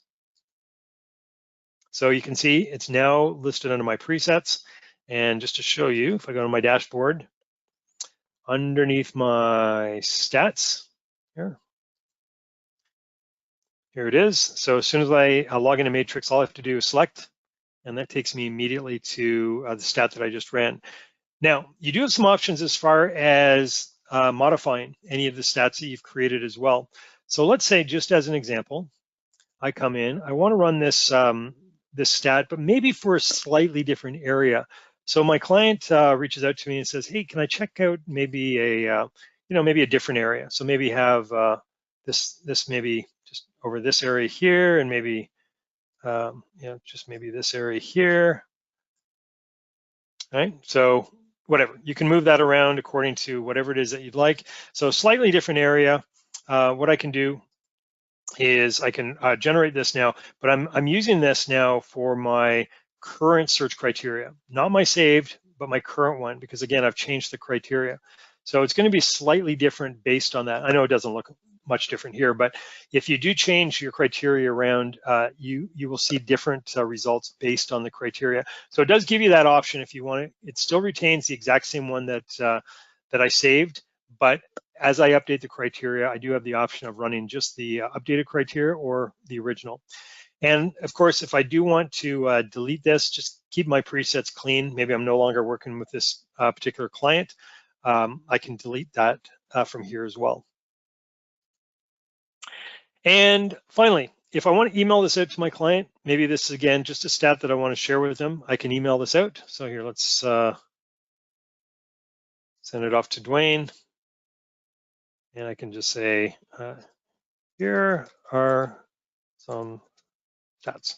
So you can see it's now listed under my presets. And just to show you, if I go to my dashboard, underneath my stats, here it is. So as soon as I log into Matrix, all I have to do is select, and that takes me immediately to the stat that I just ran. Now, you do have some options as far as modifying any of the stats that you've created as well. So let's say, just as an example, I come in, I want to run this this stat, but maybe for a slightly different area. So my client reaches out to me and says, "Hey, can I check out maybe a maybe a different area? So maybe have this maybe just over this area here, and maybe just maybe this area here." Right? So whatever, you can move that around according to whatever it is that you'd like. So slightly different area. What I can do is I can generate this now, but I'm using this now for my current search criteria, not my saved, but my current one, because again, I've changed the criteria. So it's going to be slightly different based on that. I know it doesn't look much different here, but if you do change your criteria around, you will see different results based on the criteria. So it does give you that option if you want it. It still retains the exact same one that that I saved, but as I update the criteria, I do have the option of running just the updated criteria or the original. And of course, if I do want to delete this, just keep my presets clean. Maybe I'm no longer working with this particular client. I can delete that from here as well. And finally, if I want to email this out to my client, maybe this is again just a stat that I want to share with them, I can email this out. So here, let's send it off to Dwayne. And I can just say, here are some stats.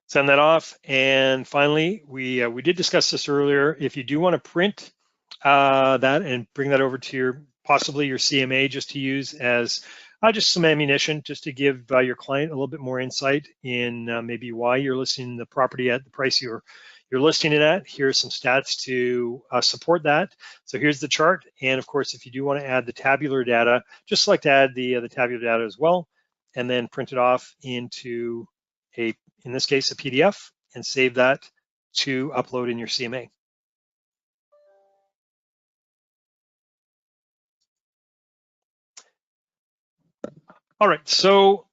Send that off. And finally, we did discuss this earlier. If you do want to print that and bring that over to possibly your CMA just to use as just some ammunition, just to give your client a little bit more insight in maybe why you're listing the property at the price you're listing it at. Here's some stats to support that. So here's the chart. And of course, if you do want to add the tabular data, just select add the tabular data as well, and then print it off into in this case, a PDF, and save that to upload in your CMA. All right, so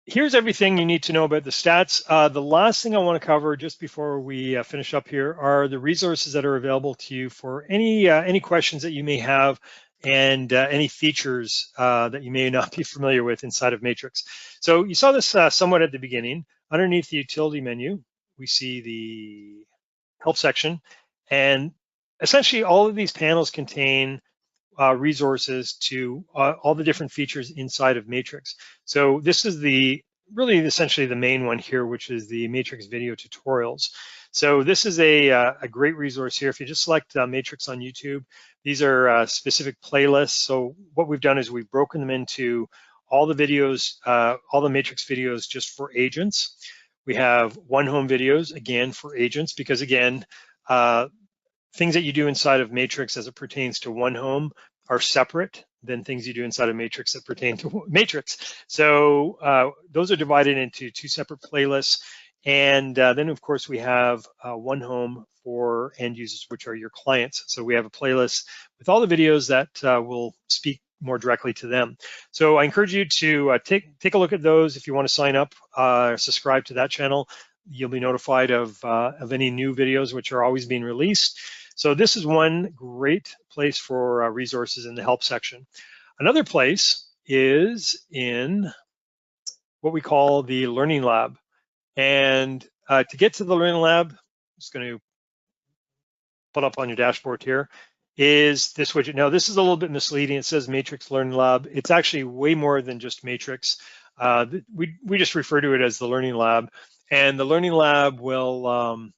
here's everything you need to know about the stats. The last thing I want to cover just before we finish up here are the resources that are available to you for any questions that you may have and any features that you may not be familiar with inside of Matrix. So you saw this somewhat at the beginning. Underneath the utility menu, we see the help section, and essentially all of these panels contain resources to all the different features inside of Matrix. So this is really essentially the main one here, which is the Matrix video tutorials. So this is a great resource here. If you just select Matrix on YouTube, these are specific playlists. So what we've done is we've broken them into all the videos, all the Matrix videos just for agents. We have one home videos, again, for agents, because again, things that you do inside of Matrix as it pertains to OneHome are separate than things you do inside of Matrix that pertain to Matrix. So those are divided into 2 separate playlists. And then, of course, we have OneHome for end users, which are your clients. So we have a playlist with all the videos that will speak more directly to them. So I encourage you to take a look at those. If you want to sign up, subscribe to that channel, you'll be notified of any new videos which are always being released. So this is one great place for resources in the help section. Another place is in what we call the Learning Lab. And to get to the Learning Lab, I'm just going to put up on your dashboard here, is this widget. Now, this is a little bit misleading. It says Matrix Learning Lab. It's actually way more than just Matrix. We just refer to it as the Learning Lab. And the Learning Lab will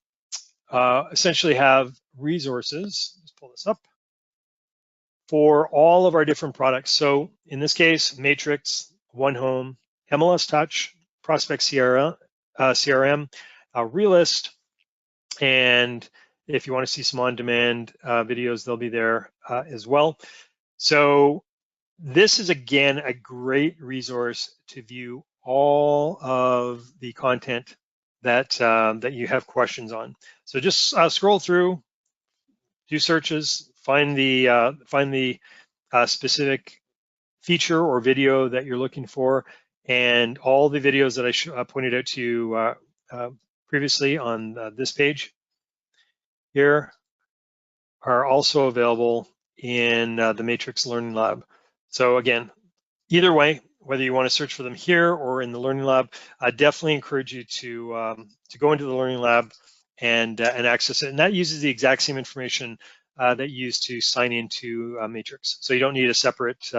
essentially have resources, let's pull this up, for all of our different products. So in this case, Matrix, OneHome, MLS Touch, Prospect CRM, Realist, and if you want to see some on-demand videos, they'll be there as well. So this is, again, a great resource to view all of the content that you have questions on. So just scroll through, do searches, find the specific feature or video that you're looking for, and all the videos that I pointed out to you previously on this page here are also available in the Matrix Learning Lab. So again, either way, whether you want to search for them here or in the Learning Lab, I definitely encourage you to go into the Learning Lab and access it. And that uses the exact same information that you use to sign into Matrix. So you don't need a separate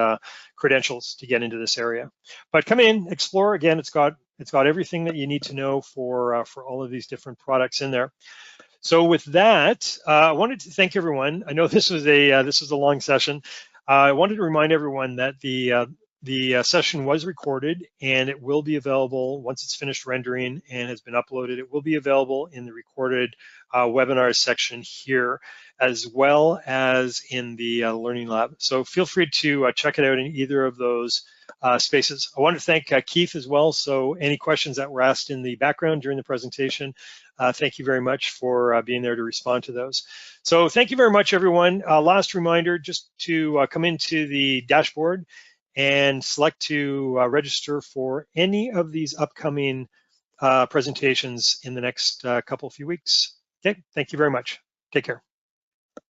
credentials to get into this area. But come in, explore. Again, it's got everything that you need to know for all of these different products in there. So with that, I wanted to thank everyone. I know this was a long session. I wanted to remind everyone that the session was recorded, and it will be available once it's finished rendering and has been uploaded. It will be available in the recorded webinars section here, as well as in the Learning Lab. So feel free to check it out in either of those spaces. I want to thank Keith as well. So any questions that were asked in the background during the presentation, thank you very much for being there to respond to those. So thank you very much, everyone. Last reminder, just to come into the dashboard and select to register for any of these upcoming presentations in the next few weeks. Okay, thank you very much. Take care.